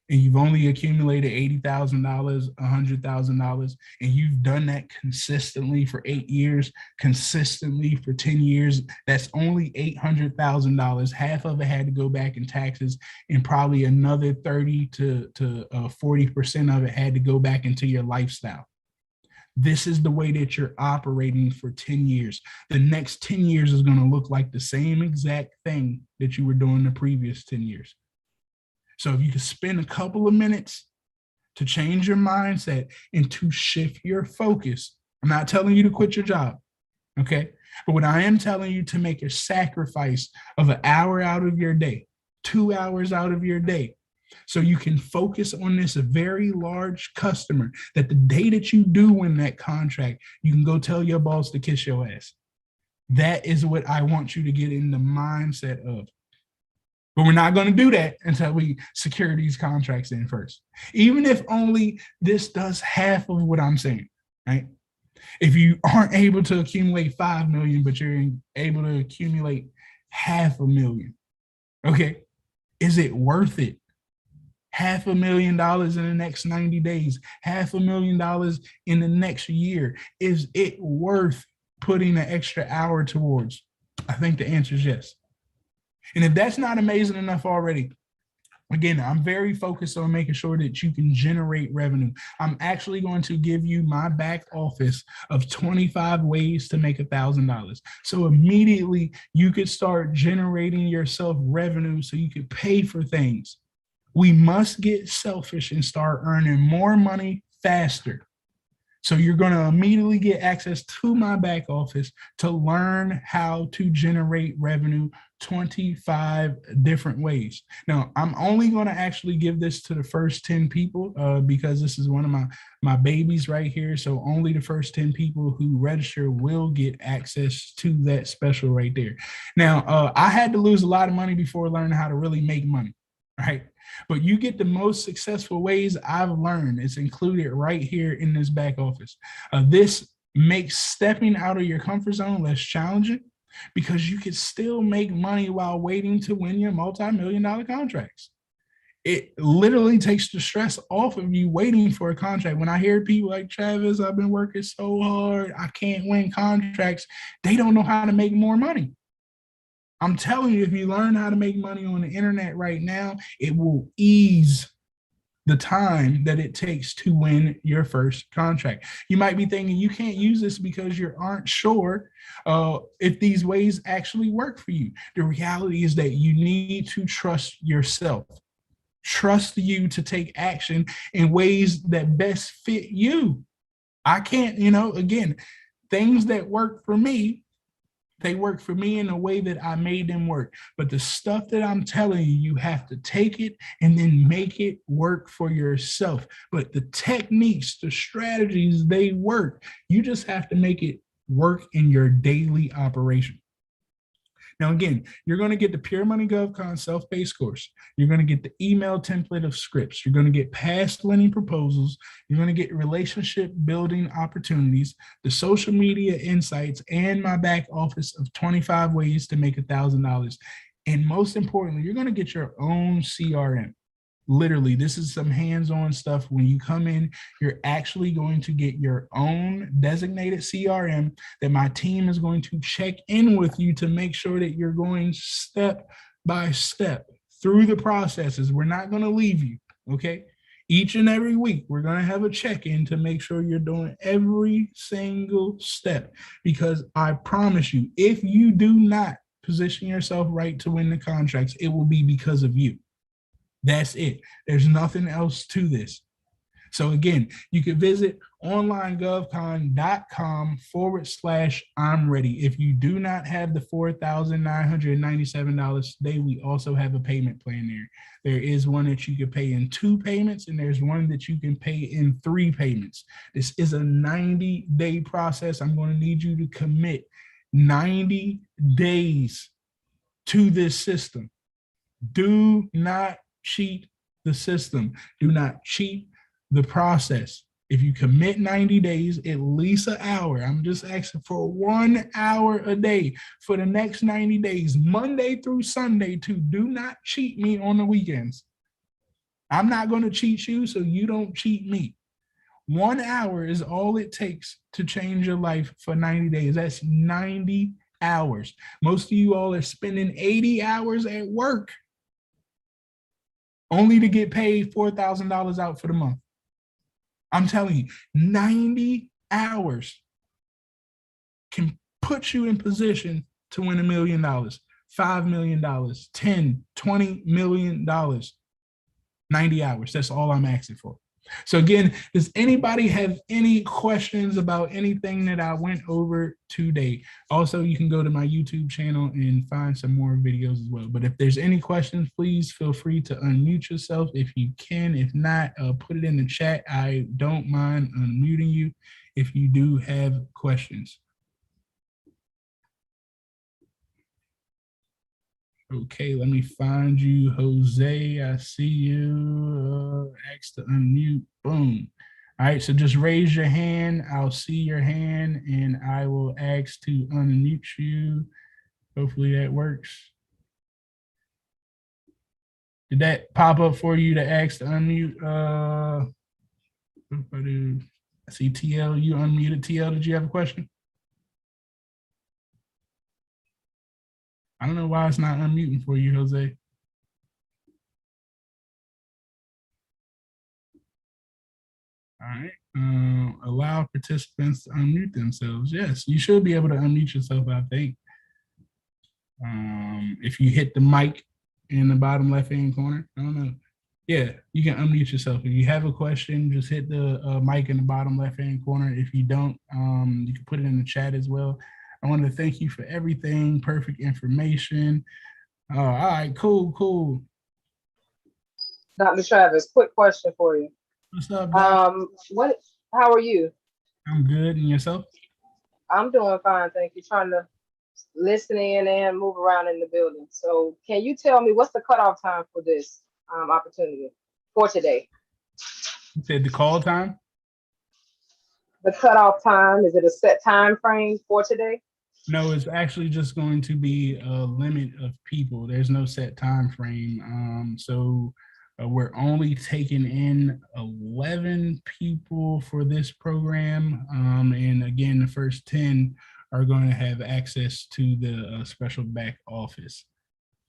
and you've only accumulated $80,000, $100,000, and you've done that consistently for 8 years, consistently for 10 years, that's only $800,000. Half of it had to go back in taxes, and probably another 30 to 40% of it had to go back into your lifestyle. This is the way that you're operating for 10 years. The next 10 years is going to look like the same exact thing that you were doing the previous 10 years. So if you could spend a couple of minutes to change your mindset and to shift your focus, I'm not telling you to quit your job, okay? But what I am telling you to make a sacrifice of an hour out of your day, 2 hours out of your day, so you can focus on this very large customer that the day that you do win that contract, you can go tell your boss to kiss your ass. That is what I want you to get in the mindset of. But we're not going to do that until we secure these contracts in first. Even if only this does half of what I'm saying, right? If you aren't able to accumulate 5 million, but you're able to accumulate $500,000, okay, is it worth it? $500,000 in the next 90 days, $500,000 in the next year. Is it worth putting an extra hour towards? I think the answer is yes. And if that's not amazing enough already, again, I'm very focused on making sure that you can generate revenue. I'm actually going to give you my back office of 25 ways to make $1,000. So immediately you could start generating yourself revenue so you could pay for things. We must get selfish and start earning more money faster. So you're going to immediately get access to my back office to learn how to generate revenue 25 different ways. Now, I'm only going to actually give this to the first 10 people because this is one of my babies right here. So only the first 10 people who register will get access to that special right there. Now, I had to lose a lot of money before learning how to really make money, right? But you get the most successful ways I've learned. It's included right here in this back office. This makes stepping out of your comfort zone less challenging because you can still make money while waiting to win your multi-million-dollar contracts. It literally takes the stress off of you waiting for a contract. When I hear people like, Travis, I've been working so hard, I can't win contracts, they don't know how to make more money. I'm telling you, if you learn how to make money on the internet right now, it will ease the time that it takes to win your first contract. You might be thinking you can't use this because you aren't sure if these ways actually work for you. The reality is that you need to trust yourself. Trust you to take action in ways that best fit you. I can't, again, things that work for me, they work for me in a way that I made them work. But the stuff that I'm telling you, you have to take it and then make it work for yourself. But the techniques, the strategies, they work. You just have to make it work in your daily operation. Now, again, you're going to get the Pure Money GovCon self-paced course. You're going to get the email template of scripts. You're going to get past winning proposals. You're going to get relationship building opportunities, the social media insights, and my back office of 25 ways to make $1,000. And most importantly, you're going to get your own CRM. Literally, this is some hands-on stuff. When you come in, you're actually going to get your own designated CRM that my team is going to check in with you to make sure that you're going step by step through the processes. We're not going to leave you, okay? Each and every week, we're going to have a check-in to make sure you're doing every single step, because I promise you, if you do not position yourself right to win the contracts, it will be because of you. That's it. There's nothing else to this. So again, you can visit onlinegovcon.com/I'm ready. If you do not have the $4,997 today, we also have a payment plan there. There is one that you can pay in 2 payments, and there's one that you can pay in 3 payments. This is a 90-day process. I'm going to need you to commit 90 days to this system. Do not cheat the system. Do not cheat the process. If you commit 90 days, at least an hour, I'm just asking for 1 hour a day for the next 90 days, Monday through Sunday, to do not cheat me on the weekends. I'm not going to cheat you, so you don't cheat me. 1 hour is all it takes to change your life for 90 days. That's 90 hours. Most of you all are spending 80 hours at work only to get paid $4,000 out for the month. I'm telling you, 90 hours can put you in position to win $1 million, $5 million, 10, $20 million, 90 hours. That's all I'm asking for. So again, does anybody have any questions about anything that I went over today? Also, you can go to my YouTube channel and find some more videos as well. But if there's any questions, please feel free to unmute yourself if you can. If not, put it in the chat. I don't mind unmuting you if you do have questions. Okay, let me find you, Jose. I see you. Ask to unmute. Boom. All right, so just raise your hand. I'll see your hand, and I will ask to unmute you. Hopefully that works. Did that pop up for you to ask to unmute? I see TL. You unmuted. TL, did you have a question? I don't know why it's not unmuting for you, Jose. All right. Allow participants to unmute themselves. Yes, you should be able to unmute yourself, I think. If you hit the mic in the bottom left-hand corner, I don't know. Yeah, you can unmute yourself. If you have a question, just hit the mic in the bottom left-hand corner. If you don't, you can put it in the chat as well. I want to thank you for everything. Perfect information. All right, cool. Dr. Travis, quick question for you. What's up, Doc? How are you? I'm good. And yourself? I'm doing fine, thank you. Trying to listen in and move around in the building. So can you tell me what's the cutoff time for this opportunity for today? You said the call time? The cutoff time, is it a set time frame for today? No, it's actually just going to be a limit of people. There's no set time frame. We're only taking in 11 people for this program. And again, the first 10 are going to have access to the special back office.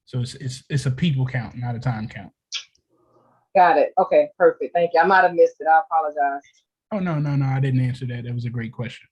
So it's a people count, not a time count. Got it. Okay, perfect. Thank you. I might have missed it. I apologize. Oh, no. I didn't answer that. That was a great question.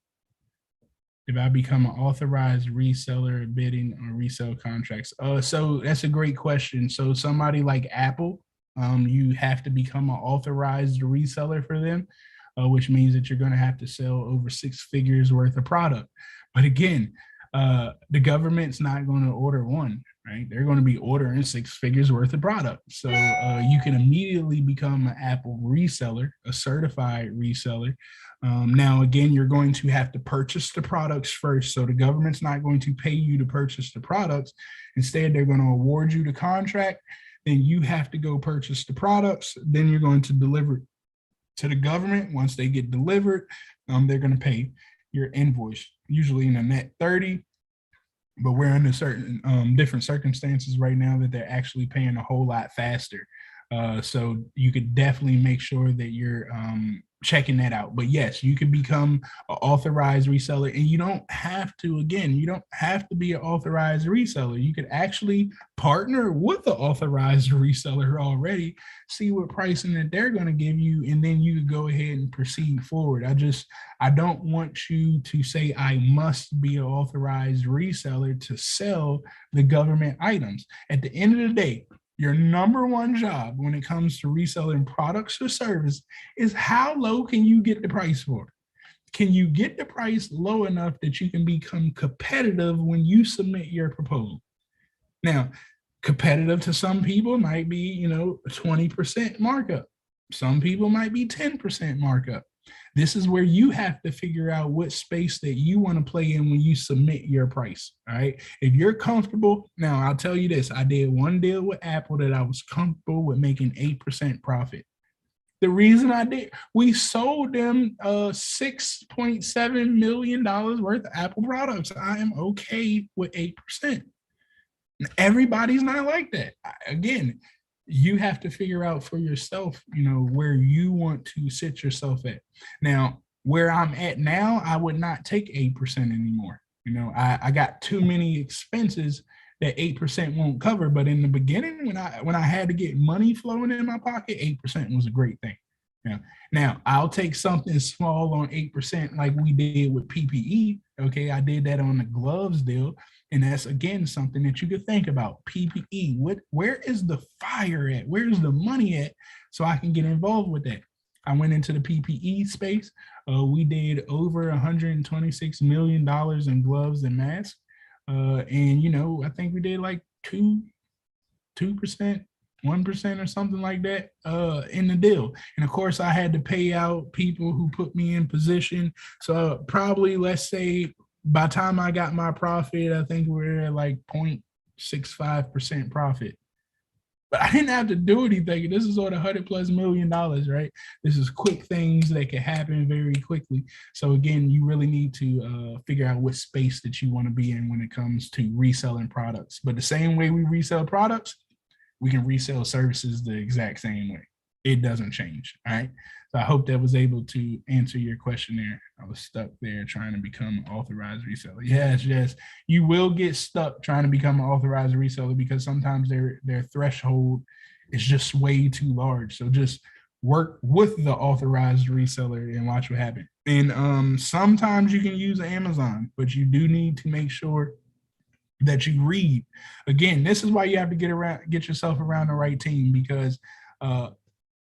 If I become an authorized reseller bidding or resell contracts? So that's a great question. So somebody like Apple, you have to become an authorized reseller for them, which means that you're going to have to sell over 6 figures worth of product. But again, the government's not going to order one, right? They're going to be ordering 6 figures worth of product. So you can immediately become an Apple reseller, a certified reseller. Now, again, you're going to have to purchase the products first. So the government's not going to pay you to purchase the products. Instead, they're going to award you the contract. Then you have to go purchase the products. Then you're going to deliver to the government. Once they get delivered, they're going to pay your invoice, usually in a net 30. But we're under certain different circumstances right now that they're actually paying a whole lot faster. So you could definitely make sure that you're checking that out. But yes, you can become an authorized reseller, and you don't have to be an authorized reseller. You could actually partner with the authorized reseller already, see what pricing that they're going to give you, and then you could go ahead and proceed forward. I don't want you to say I must be an authorized reseller to sell the government items. At the end of the day, your number one job when it comes to reselling products or service is how low can you get the price for? Can you get the price low enough that you can become competitive when you submit your proposal? Now, competitive to some people might be, 20% markup. Some people might be 10% markup. This is where you have to figure out what space that you want to play in when you submit your price. All right. If you're comfortable, now I'll tell you this, I did one deal with Apple that I was comfortable with making 8% profit. The reason I did, we sold them $6.7 million worth of Apple products. I am okay with 8%. Everybody's not like that. Again, you have to figure out for yourself, where you want to sit yourself at. Now, where I'm at now, I would not take 8% anymore. I got too many expenses that 8% won't cover. But in the beginning, when I had to get money flowing in my pocket, 8% was a great thing. Yeah. Now I'll take something small on 8% like we did with PPE. Okay, I did that on the gloves deal, and that's again something that you could think about. PPE. Where is the fire at? Where's the money at? So I can get involved with that. I went into the PPE space. We did over $126 million in gloves and masks, and I think we did like 2%, 1% or something like that in the deal. And of course, I had to pay out people who put me in position. So probably, let's say, by the time I got my profit, I think we're at like 0.65% profit. But I didn't have to do anything. This is on $100+ million, right? This is quick things that can happen very quickly. So again, you really need to figure out what space that you want to be in when it comes to reselling products. But the same way we resell products, we can resell services the exact same way. It doesn't change. All right. So I hope that was able to answer your question there. I was stuck there trying to become an authorized reseller. Yes. You will get stuck trying to become an authorized reseller because sometimes their threshold is just way too large. So just work with the authorized reseller and watch what happens. And sometimes you can use Amazon, but you do need to make sure that you read. Again, this is why you have to get yourself around the right team, because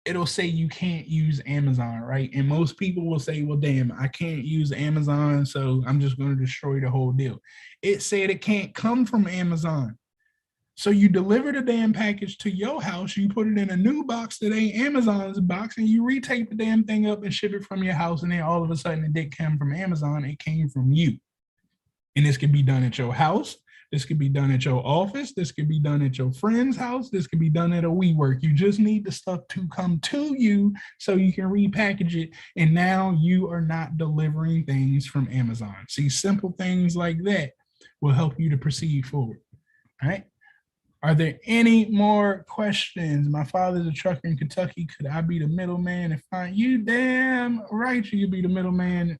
it'll say you can't use Amazon, right? And most people will say, well, damn, I can't use Amazon, so I'm just going to destroy the whole deal. It said it can't come from Amazon. So you deliver the damn package to your house, you put it in a new box that ain't Amazon's box, and you retape the damn thing up and ship it from your house, and then all of a sudden it didn't come from Amazon, it came from you. And this can be done at your house. This could be done at your office. This could be done at your friend's house. This could be done at a WeWork. You just need the stuff to come to you so you can repackage it. And now you are not delivering things from Amazon. See, simple things like that will help you to proceed forward. All right. Are there any more questions? My father's a trucker in Kentucky. Could I be the middleman and find you? Damn right, you could be the middleman.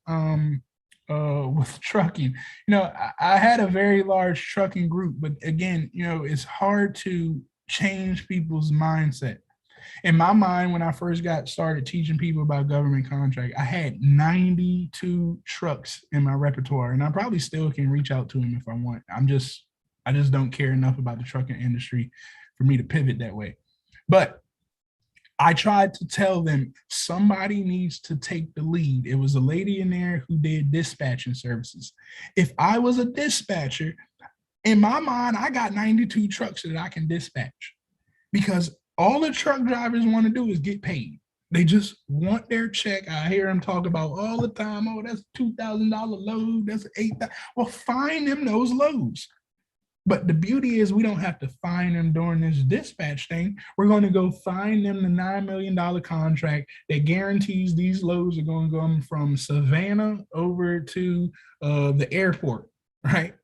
With trucking, I had a very large trucking group, but again, it's hard to change people's mindset. In my mind, when I first got started teaching people about government contract, I had 92 trucks in my repertoire, and I probably still can reach out to them if I want. I just don't care enough about the trucking industry for me to pivot that way. But I tried to tell them somebody needs to take the lead. It was a lady in there who did dispatching services. If I was a dispatcher, in my mind, I got 92 trucks that I can dispatch, because all the truck drivers want to do is get paid. They just want their check. I hear them talk about all the time, oh, that's a $2,000 load, that's $8,000. Well, find them those loads. But the beauty is we don't have to find them during this dispatch thing. We're going to go find them the $9 million contract that guarantees these loads are going to come from Savannah over to the airport, right?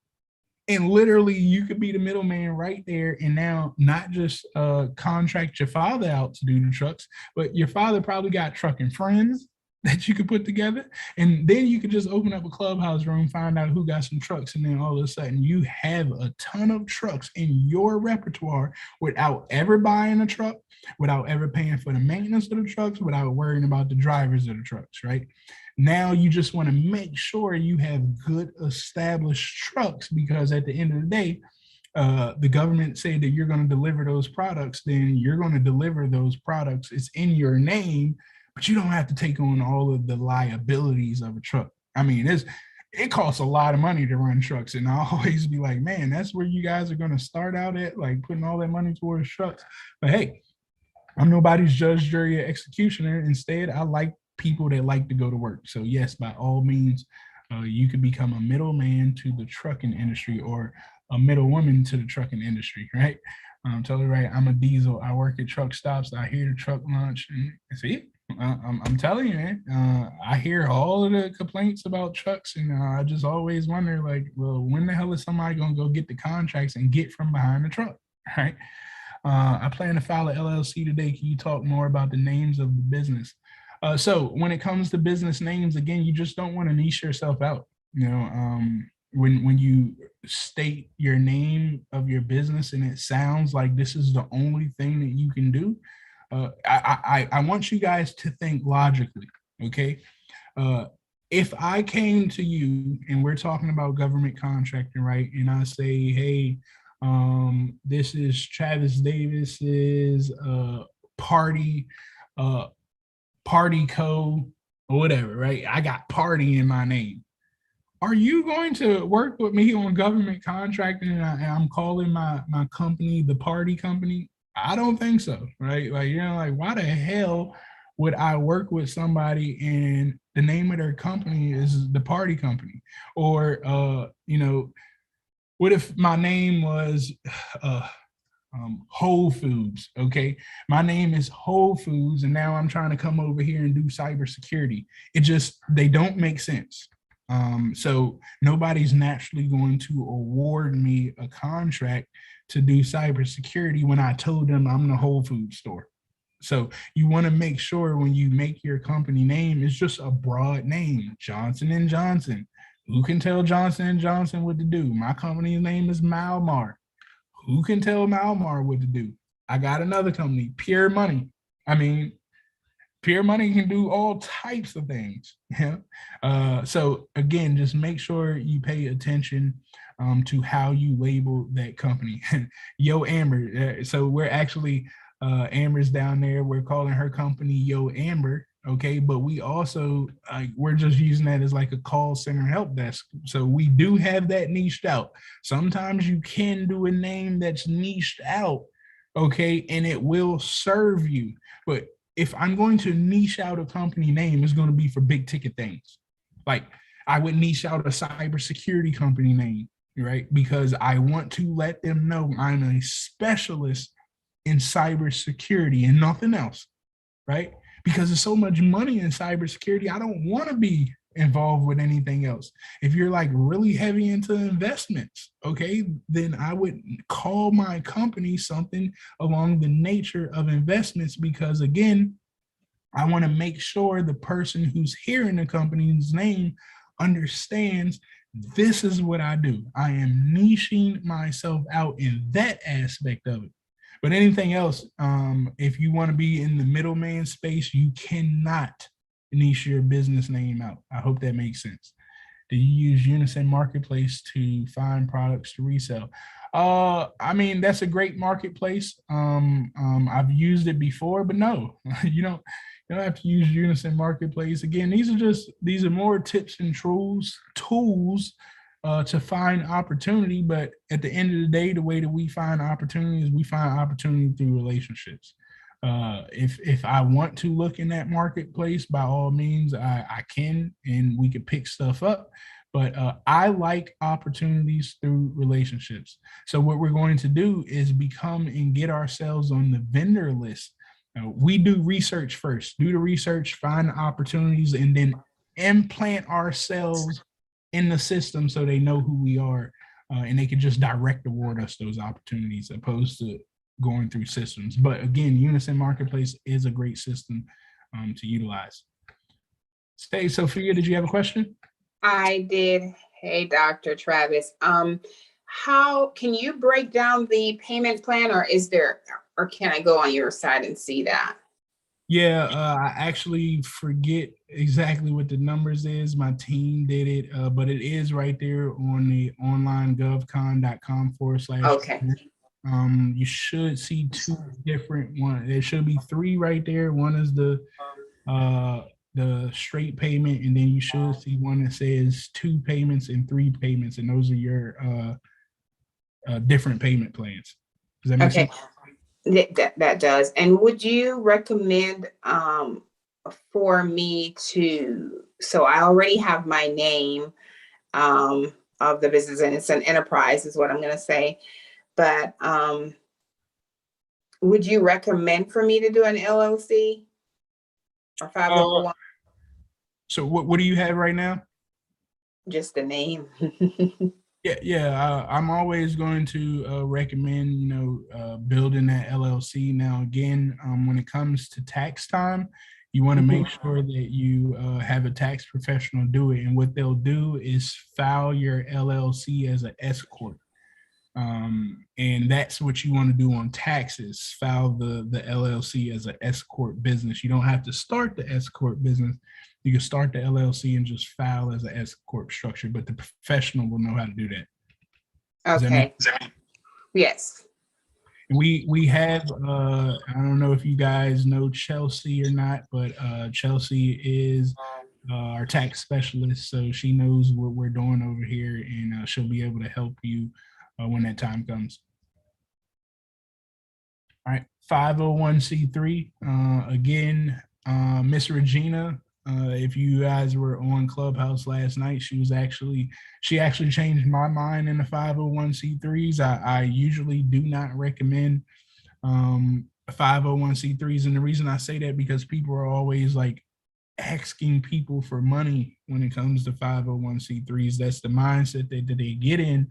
And literally you could be the middleman right there, and now not just contract your father out to do the trucks, but your father probably got trucking friends that you could put together, and then you could just open up a Clubhouse room, find out who got some trucks, and then all of a sudden you have a ton of trucks in your repertoire without ever buying a truck, without ever paying for the maintenance of the trucks, without worrying about the drivers of the trucks, right? Now you just want to make sure you have good established trucks, because at the end of the day, the government say that you're going to deliver those products, then you're going to deliver those products. It's in your name, but you don't have to take on all of the liabilities of a truck. I mean, it costs a lot of money to run trucks, and I'll always be like, man, that's where you guys are going to start out at, like putting all that money towards trucks. But hey, I'm nobody's judge, jury, or executioner. Instead, I like people that like to go to work. So yes, by all means, you could become a middleman to the trucking industry, or a middlewoman to the trucking industry, right? Totally right. I'm a diesel. I work at truck stops. I hear the truck launch, and see, I'm telling you, man, I hear all of the complaints about trucks, and I just always wonder, like, well, when the hell is somebody going to go get the contracts and get from behind the truck, right? I plan to file an LLC today. Can you talk more about the names of the business? So when it comes to business names, again, you just don't want to niche yourself out. When you state your name of your business and it sounds like this is the only thing that you can do, I want you guys to think logically, okay? If I came to you and we're talking about government contracting, right? And I say, hey, this is Travis Davis's party, party co or whatever, right? I got party in my name. Are you going to work with me on government contracting and I'm calling my company the party company? I don't think so, right? Like, like, why the hell would I work with somebody and the name of their company is the party company? Or, what if my name was uh, Whole Foods? Okay, my name is Whole Foods, and now I'm trying to come over here and do cybersecurity. They don't make sense. So nobody's naturally going to award me a contract to do cybersecurity when I told them I'm the Whole Food store. So you want to make sure when you make your company name, it's just a broad name, Johnson and Johnson. Who can tell Johnson and Johnson what to do? My company's name is Malmar. Who can tell Malmar what to do? I got another company, Pure Money. I mean, Pure Money can do all types of things. Yeah. So again, just make sure you pay attention to how you label that company. Yo Amber. So we're actually Amber's down there. We're calling her company Yo Amber. Okay, but we also we're just using that as like a call center help desk. So we do have that niched out. Sometimes you can do a name that's niched out, okay, and it will serve you. But if I'm going to niche out a company name, it's going to be for big ticket things. Like I would niche out a cybersecurity company name, right? Because I want to let them know I'm a specialist in cybersecurity and nothing else, right? Because there's so much money in cybersecurity, I don't want to be involved with anything else. If you're like really heavy into investments, okay, then I would call my company something along the nature of investments, because again, I want to make sure the person who's hearing the company's name understands this is what I do. I am niching myself out in that aspect of it. But anything else, if you want to be in the middleman space, you cannot niche your business name out. I hope that makes sense. Do you use Unison Marketplace to find products to resell? I mean, that's a great marketplace. I've used it before, but no, you don't have to use Unison Marketplace. Again, these are more tips and tools to find opportunity. But at the end of the day, the way that we find opportunities, we find opportunity through relationships. If I want to look in that marketplace, by all means, I can, and we could pick stuff up. But I like opportunities through relationships. So what we're going to do is become and get ourselves on the vendor list. We do research first, do the research, find the opportunities, and then implant ourselves in the system so they know who we are, and they can just direct award us those opportunities opposed to going through systems. But again, Unison Marketplace is a great system to utilize. Hey, Sophia, did you have a question? I did. Hey, Dr. Travis. How can you break down the payment plan, or can I go on your site and see that? Yeah, I actually forget exactly what the numbers is. My team did it, but it is right there on the onlinegovcon.com/. Okay. You should see two different ones. There should be three right there. One is the straight payment, and then you should see one that says 2 payments and 3 payments, and those are your different payment plans. Does that make sense? That does. And would you recommend for me to, so I already have my name of the business, and it's an enterprise is what I'm going to say, but would you recommend for me to do an LLC or 501? So what do you have right now? Just the name. Yeah. I'm always going to recommend, building that LLC. Now, again, when it comes to tax time, you want to make sure that you have a tax professional do it. And what they'll do is file your LLC as an S corp. And that's what you want to do on taxes. File the LLC as an S corp business. You don't have to start the S corp business. You can start the LLC and just file as an S corp structure, but the professional will know how to do that. Okay. Yes. We have I don't know if you guys know Chelsea or not, but Chelsea is our tax specialist, so she knows what we're doing over here, and she'll be able to help you when that time comes. All right, 501c3. Again, Miss Regina, if you guys were on Clubhouse last night, she actually changed my mind in the 501c3s. I usually do not recommend 501c3s, and the reason I say that because people are always like asking people for money when it comes to 501c3s. That's the mindset that they get in.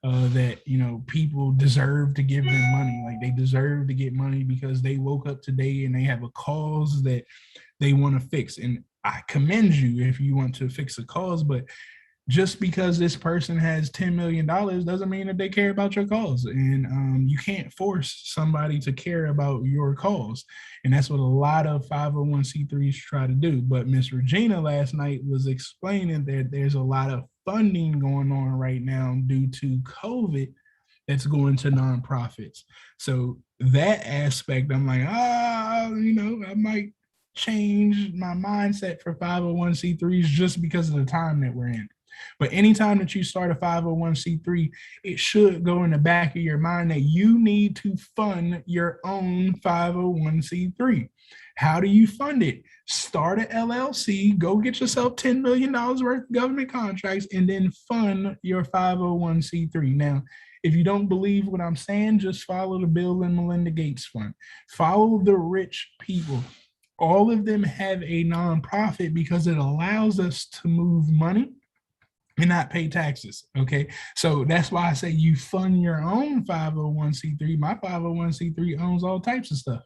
That, you know, people deserve to give them money. Like, they deserve to get money because they woke up today and they have a cause that they want to fix. And I commend you if you want to fix a cause, but just because this person has $10 million doesn't mean that they care about your cause. And you can't force somebody to care about your cause. And that's what a lot of 501c3s try to do. But Miss Regina last night was explaining that there's a lot of funding going on right now due to COVID that's going to nonprofits. So that aspect, I'm like, you know, I might change my mindset for 501c3s just because of the time that we're in. But anytime that you start a 501c3, it should go in the back of your mind that you need to fund your own 501c3. How do you fund it? Start an LLC, go get yourself $10 million worth of government contracts, and then fund your 501c3. Now, if you don't believe what I'm saying, just follow the Bill and Melinda Gates Fund. Follow the rich people. All of them have a nonprofit because it allows us to move money and not pay taxes. Okay. So that's why I say you fund your own 501c3. My 501c3 owns all types of stuff.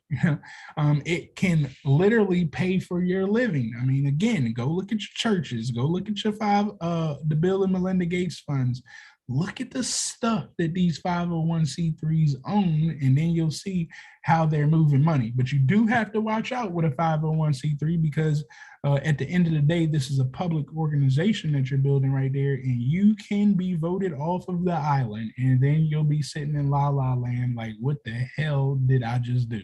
It can literally pay for your living. I mean, again, go look at your churches, go look at your the Bill and Melinda Gates funds. Look at the stuff that these 501c3s own, and then you'll see how they're moving money. But you do have to watch out with a 501c3 because at the end of the day, this is a public organization that you're building right there, and you can be voted off of the island, and then you'll be sitting in la la land like, what the hell did I just do?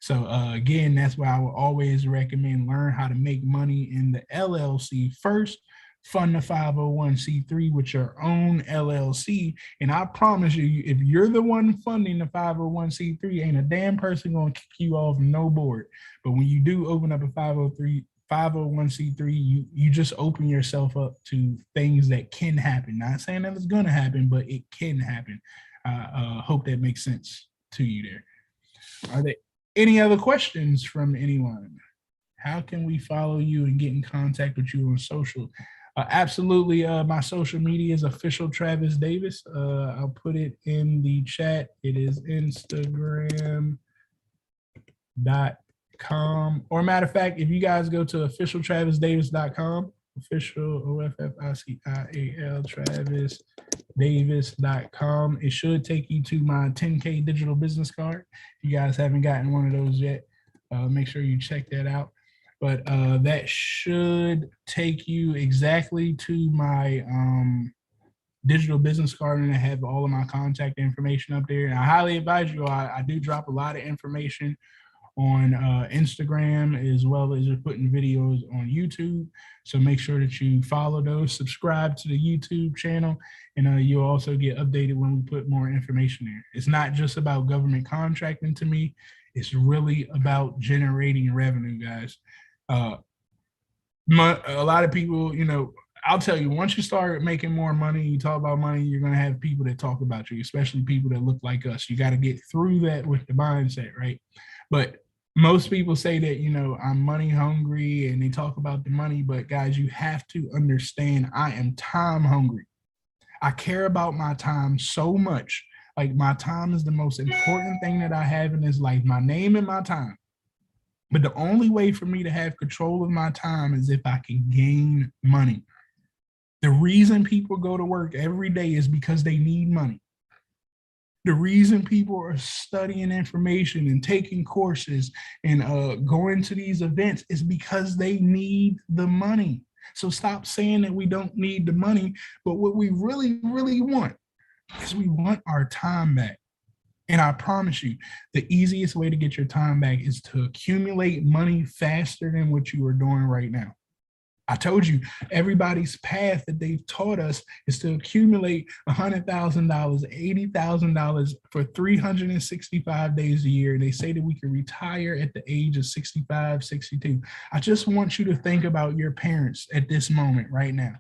So again, that's why I would always recommend learn how to make money in the LLC first. Fund the 501c3 with your own LLC. And I promise you, if you're the one funding the 501c3, ain't a damn person going to kick you off no board. But when you do open up a 501c3, you just open yourself up to things that can happen. Not saying that it's going to happen, but it can happen. Hope that makes sense to you there. Are there any other questions from anyone? How can we follow you and get in contact with you on social? Absolutely. My social media is official Travis Davis. I'll put it in the chat. It is Instagram.com. Or matter of fact, if you guys go to officialtravisdavis.com, official OFFICIAL Travis Davis.com, it should take you to my 10K digital business card. If you guys haven't gotten one of those yet, make sure you check that out. But that should take you exactly to my digital business card, and I have all of my contact information up there. And I highly advise you, I do drop a lot of information on Instagram, as well as putting videos on YouTube. So make sure that you follow those, subscribe to the YouTube channel, and you'll also get updated when we put more information there. It's not just about government contracting to me. It's really about generating revenue, guys. A lot of people, you know, I'll tell you, once you start making more money, you talk about money, you're going to have people that talk about you, especially people that look like us. You got to get through that with the mindset, right? But most people say that, you know, I'm money hungry and they talk about the money, but guys, you have to understand I am time hungry. I care about my time so much. Like, my time is the most important thing that I have in this life, my name and my time. But the only way for me to have control of my time is if I can gain money. The reason people go to work every day is because they need money. The reason people are studying information and taking courses and going to these events is because they need the money. So stop saying that we don't need the money, but what we really, really want is we want our time back. And I promise you, the easiest way to get your time back is to accumulate money faster than what you are doing right now. I told you, everybody's path that they've taught us is to accumulate $100,000, $80,000 for 365 days a year. They say that we can retire at the age of 65, 62. I just want you to think about your parents at this moment right now.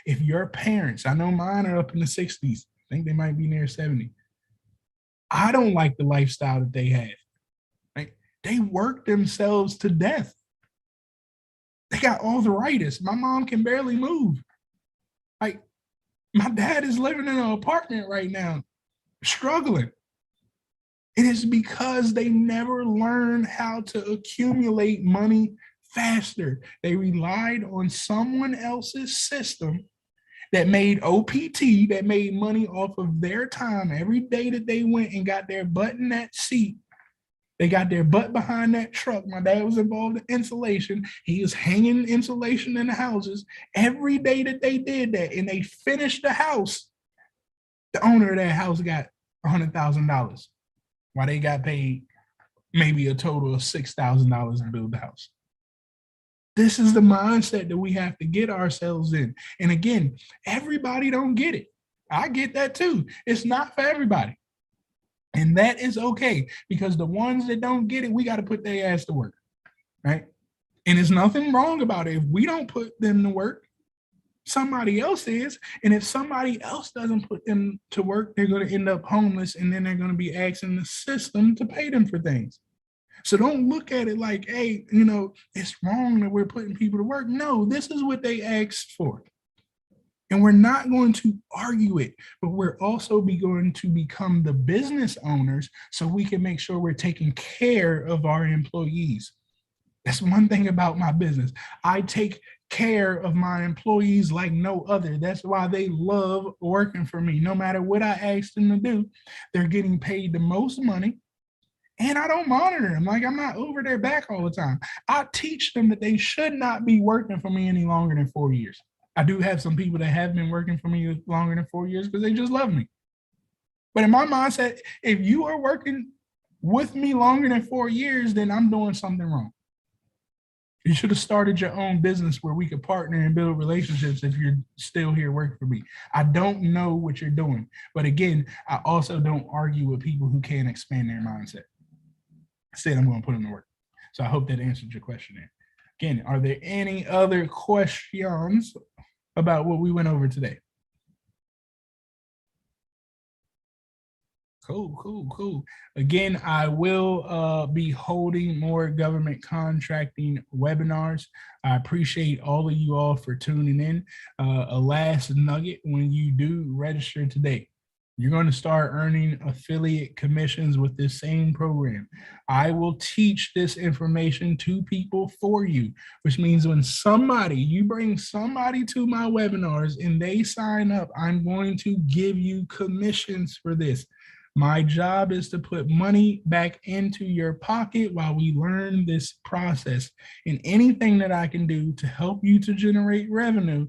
If your parents, I know mine are up in the 60s, I think they might be near 70. I don't like the lifestyle that they have. Right? They work themselves to death. They got arthritis. My mom can barely move. Like, my dad is living in an apartment right now, struggling. And it's because they never learned how to accumulate money faster. They relied on someone else's system that made OPT, that made money off of their time every day that they went and got their butt in that seat. They got their butt behind that truck. My dad was involved in insulation. He was hanging insulation in the houses every day that they did that. And they finished the house. The owner of that house got $100,000 while they got paid maybe a total of $6,000 to build the house. This is the mindset that we have to get ourselves in. And again, everybody don't get it. I get that too. It's not for everybody. And that is okay, because the ones that don't get it, we got to put their ass to work, right? And there's nothing wrong about it. If we don't put them to work, somebody else is. And if somebody else doesn't put them to work, they're going to end up homeless, and then they're going to be asking the system to pay them for things. So don't look at it like, hey, it's wrong that we're putting people to work. No, this is what they asked for. And we're not going to argue it, but we're also going to become the business owners so we can make sure we're taking care of our employees. That's one thing about my business. I take care of my employees like no other. That's why they love working for me. No matter what I ask them to do, they're getting paid the most money. And I don't monitor them. Like, I'm not over their back all the time. I teach them that they should not be working for me any longer than 4 years. I do have some people that have been working for me longer than 4 years because they just love me. But in my mindset, if you are working with me longer than 4 years, then I'm doing something wrong. You should have started your own business where we could partner and build relationships if you're still here working for me. I don't know what you're doing. But again, I also don't argue with people who can't expand their mindset. Instead, I'm going to put them to work. So I hope that answered your question there. Again, are there any other questions about what we went over today? Cool. Again, I will be holding more government contracting webinars. I appreciate all of you all for tuning in. A last nugget: when you do register today, you're going to start earning affiliate commissions with this same program. I will teach this information to people for you, which means when you bring somebody to my webinars and they sign up, I'm going to give you commissions for this. My job is to put money back into your pocket while we learn this process. And anything that I can do to help you to generate revenue,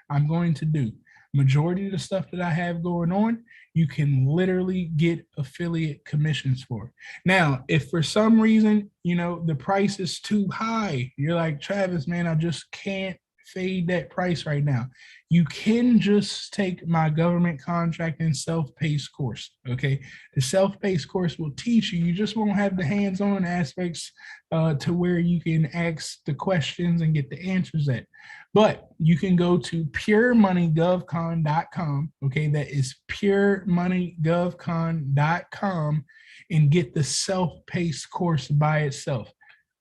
I'm going to do. Majority of the stuff that I have going on, you can literally get affiliate commissions for. Now, if for some reason, the price is too high, you're like, Travis, man, I just can't fade that price right now. You can just take my government contracting self-paced course, okay? The self-paced course will teach you. You just won't have the hands-on aspects to where you can ask the questions and get the answers at. But you can go to puremoneygovcon.com, okay? That is puremoneygovcon.com, and get the self-paced course by itself.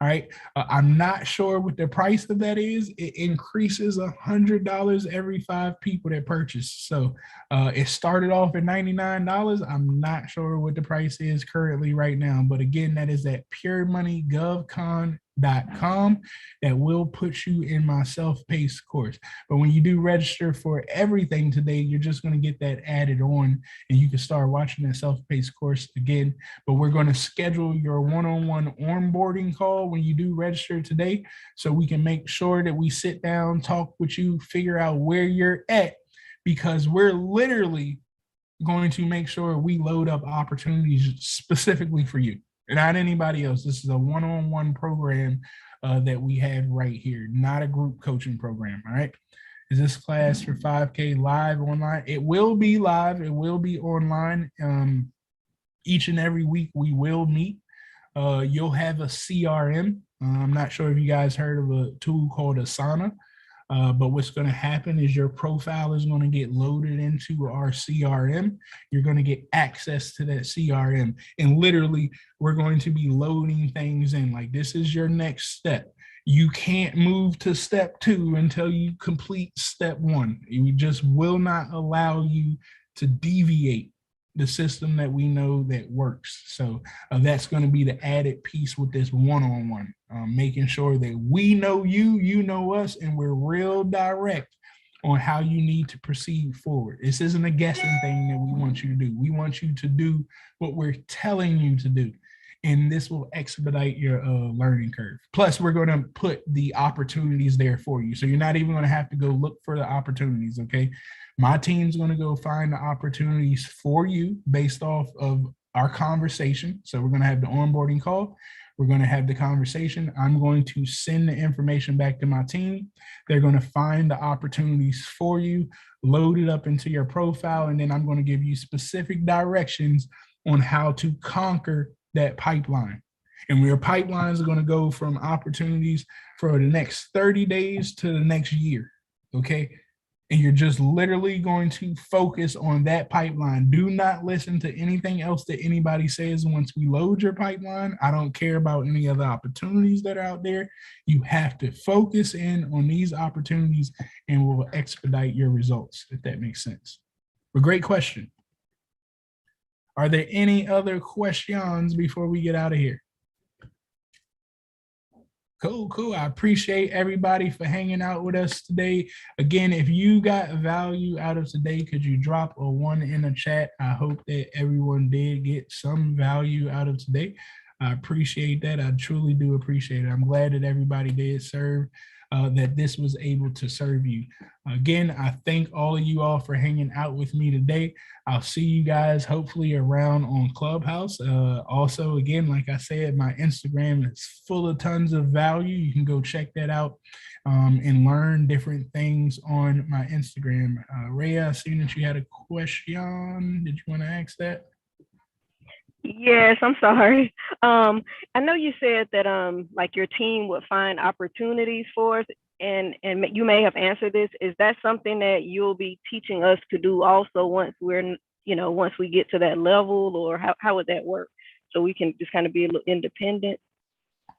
All right. I'm not sure what the price of that is. It increases $100 every 5 people that purchase. So it started off at $99. I'm not sure what the price is currently right now. But again, that is at puremoneygovcon.com. untitled.com that will put you in my self-paced course. But when you do register for everything today, you're just going to get that added on and you can start watching that self-paced course again. But we're going to schedule your one-on-one onboarding call when you do register today, so we can make sure that we sit down, talk with you, figure out where you're at, because we're literally going to make sure we load up opportunities specifically for you, not anybody else. This is a one-on-one program that we have right here, not a group coaching program. All right. Is this class for 5K live online? It will be live. It will be online. Each and every week we will meet. You'll have a CRM. I'm not sure if you guys heard of a tool called Asana. But what's going to happen is your profile is going to get loaded into our CRM. You're going to get access to that CRM. And literally, we're going to be loading things in. Like, this is your next step. You can't move to step 2 until you complete step 1. We just will not allow you to deviate the system that we know that works. So that's going to be the added piece with this one-on-one, making sure that we know you, you know us, and we're real direct on how you need to proceed forward. This isn't a guessing thing that we want you to do. We want you to do what we're telling you to do. And this will expedite your learning curve. Plus, we're going to put the opportunities there for you. So you're not even going to have to go look for the opportunities, okay? My team's going to go find the opportunities for you based off of our conversation. So we're going to have the onboarding call. We're going to have the conversation. I'm going to send the information back to my team. They're going to find the opportunities for you, load it up into your profile, and then I'm going to give you specific directions on how to conquer that pipeline. And your pipelines are going to go from opportunities for the next 30 days to the next year, okay? And you're just literally going to focus on that pipeline. Do not listen to anything else that anybody says. Once we load your pipeline, I don't care about any other opportunities that are out there. You have to focus in on these opportunities and we'll expedite your results, if that makes sense. But great question. Are there any other questions before we get out of here? Cool. I appreciate everybody for hanging out with us today. Again, if you got value out of today, could you drop a 1 in the chat? I hope that everyone did get some value out of today. I appreciate that. I truly do appreciate it. I'm glad that everybody did serve, that this was able to serve you. Again, I thank all of you all for hanging out with me today. I'll see you guys hopefully around on Clubhouse. Also, again, like I said, my Instagram is full of tons of value. You can go check that out and learn different things on my Instagram. Rhea, I seen that you had a question. Did you want to ask that? Yes, I'm sorry. I know you said that like your team would find opportunities for us, and you may have answered this. Is that something that you'll be teaching us to do also once we're, once we get to that level, or how would that work? So we can just kind of be a little independent?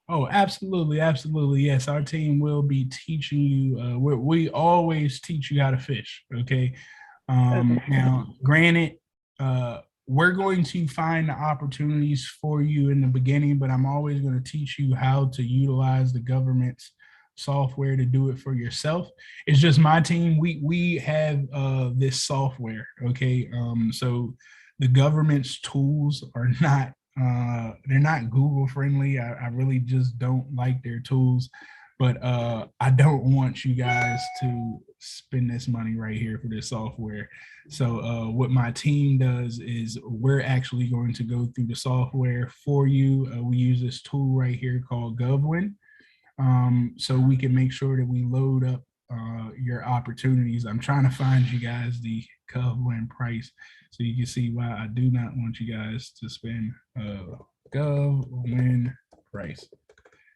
Oh, absolutely. Yes, our team will be teaching you. We always teach you how to fish. Okay. Now, granted, we're going to find the opportunities for you in the beginning, but I'm always going to teach you how to utilize the government's software to do it for yourself. It's just my team. We have this software. Okay. So the government's tools are not, they're not Google friendly. I really just don't like their tools. But I don't want you guys to spend this money right here for this software. So what my team does is we're actually going to go through the software for you. We use this tool right here called GovWin. So we can make sure that we load up your opportunities. I'm trying to find you guys the GovWin price so you can see why I do not want you guys to spend GovWin price.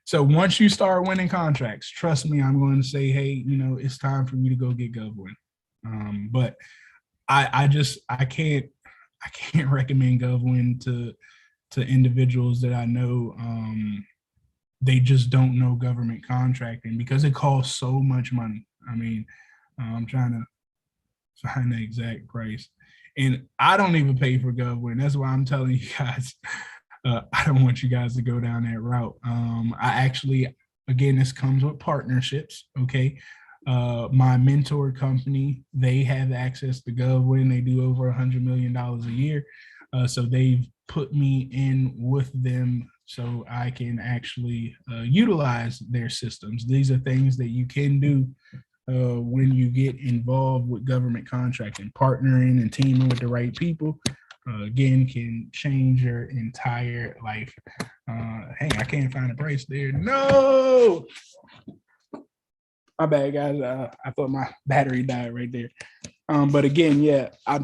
So once you start winning contracts, trust me, I'm going to say, hey, it's time for you to go get GovWin. But I can't recommend GovWin to individuals that I know. They just don't know government contracting because it costs so much money. I mean, I'm trying to find the exact price, and I don't even pay for GovWin. That's why I'm telling you guys, I don't want you guys to go down that route. I actually, again, this comes with partnerships. Okay. My mentor company, they have access to GovWin. They do over $100 million a year. So they've put me in with them so I can actually utilize their systems. These are things that you can do when you get involved with government contracting. Partnering and teaming with the right people, again, can change your entire life. Hey, I can't find a price there. No, my bad, guys. I thought my battery died right there. But again, yeah, I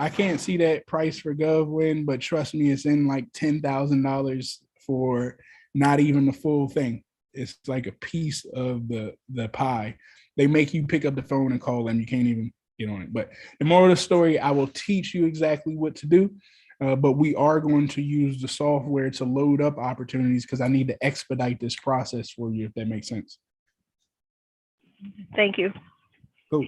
can't see that price for GovWin, but trust me, it's in like $10,000 for not even the full thing. It's like a piece of the pie. They make you pick up the phone and call them. You can't even get on it. But the moral of the story, I will teach you exactly what to do. But we are going to use the software to load up opportunities because I need to expedite this process for you, if that makes sense. Thank you. Cool.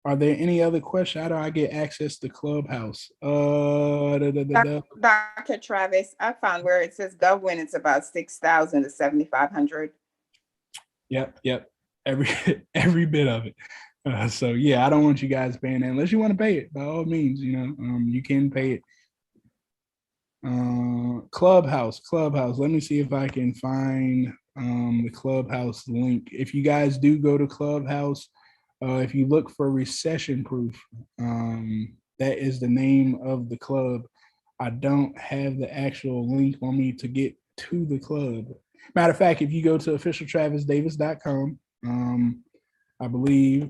Are there any other questions? How do I get access to Clubhouse? Dr. Travis, I found where it says GovWin, it's about 6,000 to 7,500. Yep. Every bit of it. So yeah, I don't want you guys paying that unless you want to pay it. By all means, you can pay it. Clubhouse. Let me see if I can find the Clubhouse link. If you guys do go to Clubhouse, if you look for Recession Proof, that is the name of the club. I don't have the actual link on me to get to the club. Matter of fact, if you go to officialtravisdavis.com, I believe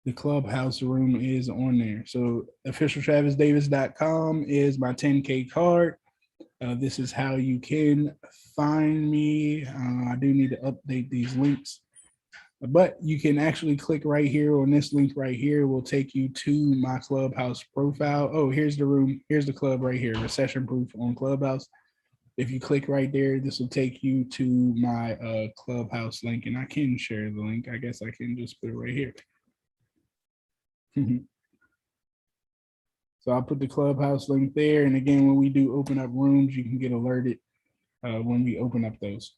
the Clubhouse room is on there. So officialtravisdavis.com is my 10K card. This is how you can find me. I do need to update these links. But you can actually click right here on this link right here. It will take you to my Clubhouse profile. Oh, here's the room. Here's the club right here, Recession Proof on Clubhouse. If you click right there, this will take you to my Clubhouse link, and I can share the link. I guess I can just put it right here. So I'll put the Clubhouse link there. And again, when we do open up rooms, you can get alerted when we open up those.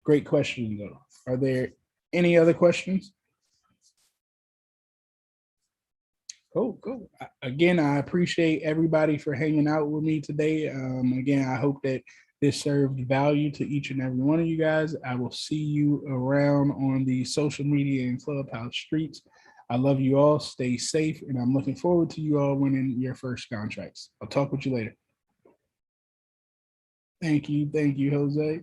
Great question, though. Are there any other questions? Cool. Again, I appreciate everybody for hanging out with me today. Again, I hope that this served value to each and every one of you guys. I will see you around on the social media and Clubhouse streets. I love you all. Stay safe, and I'm looking forward to you all winning your first contracts. I'll talk with you later. Thank you, Jose.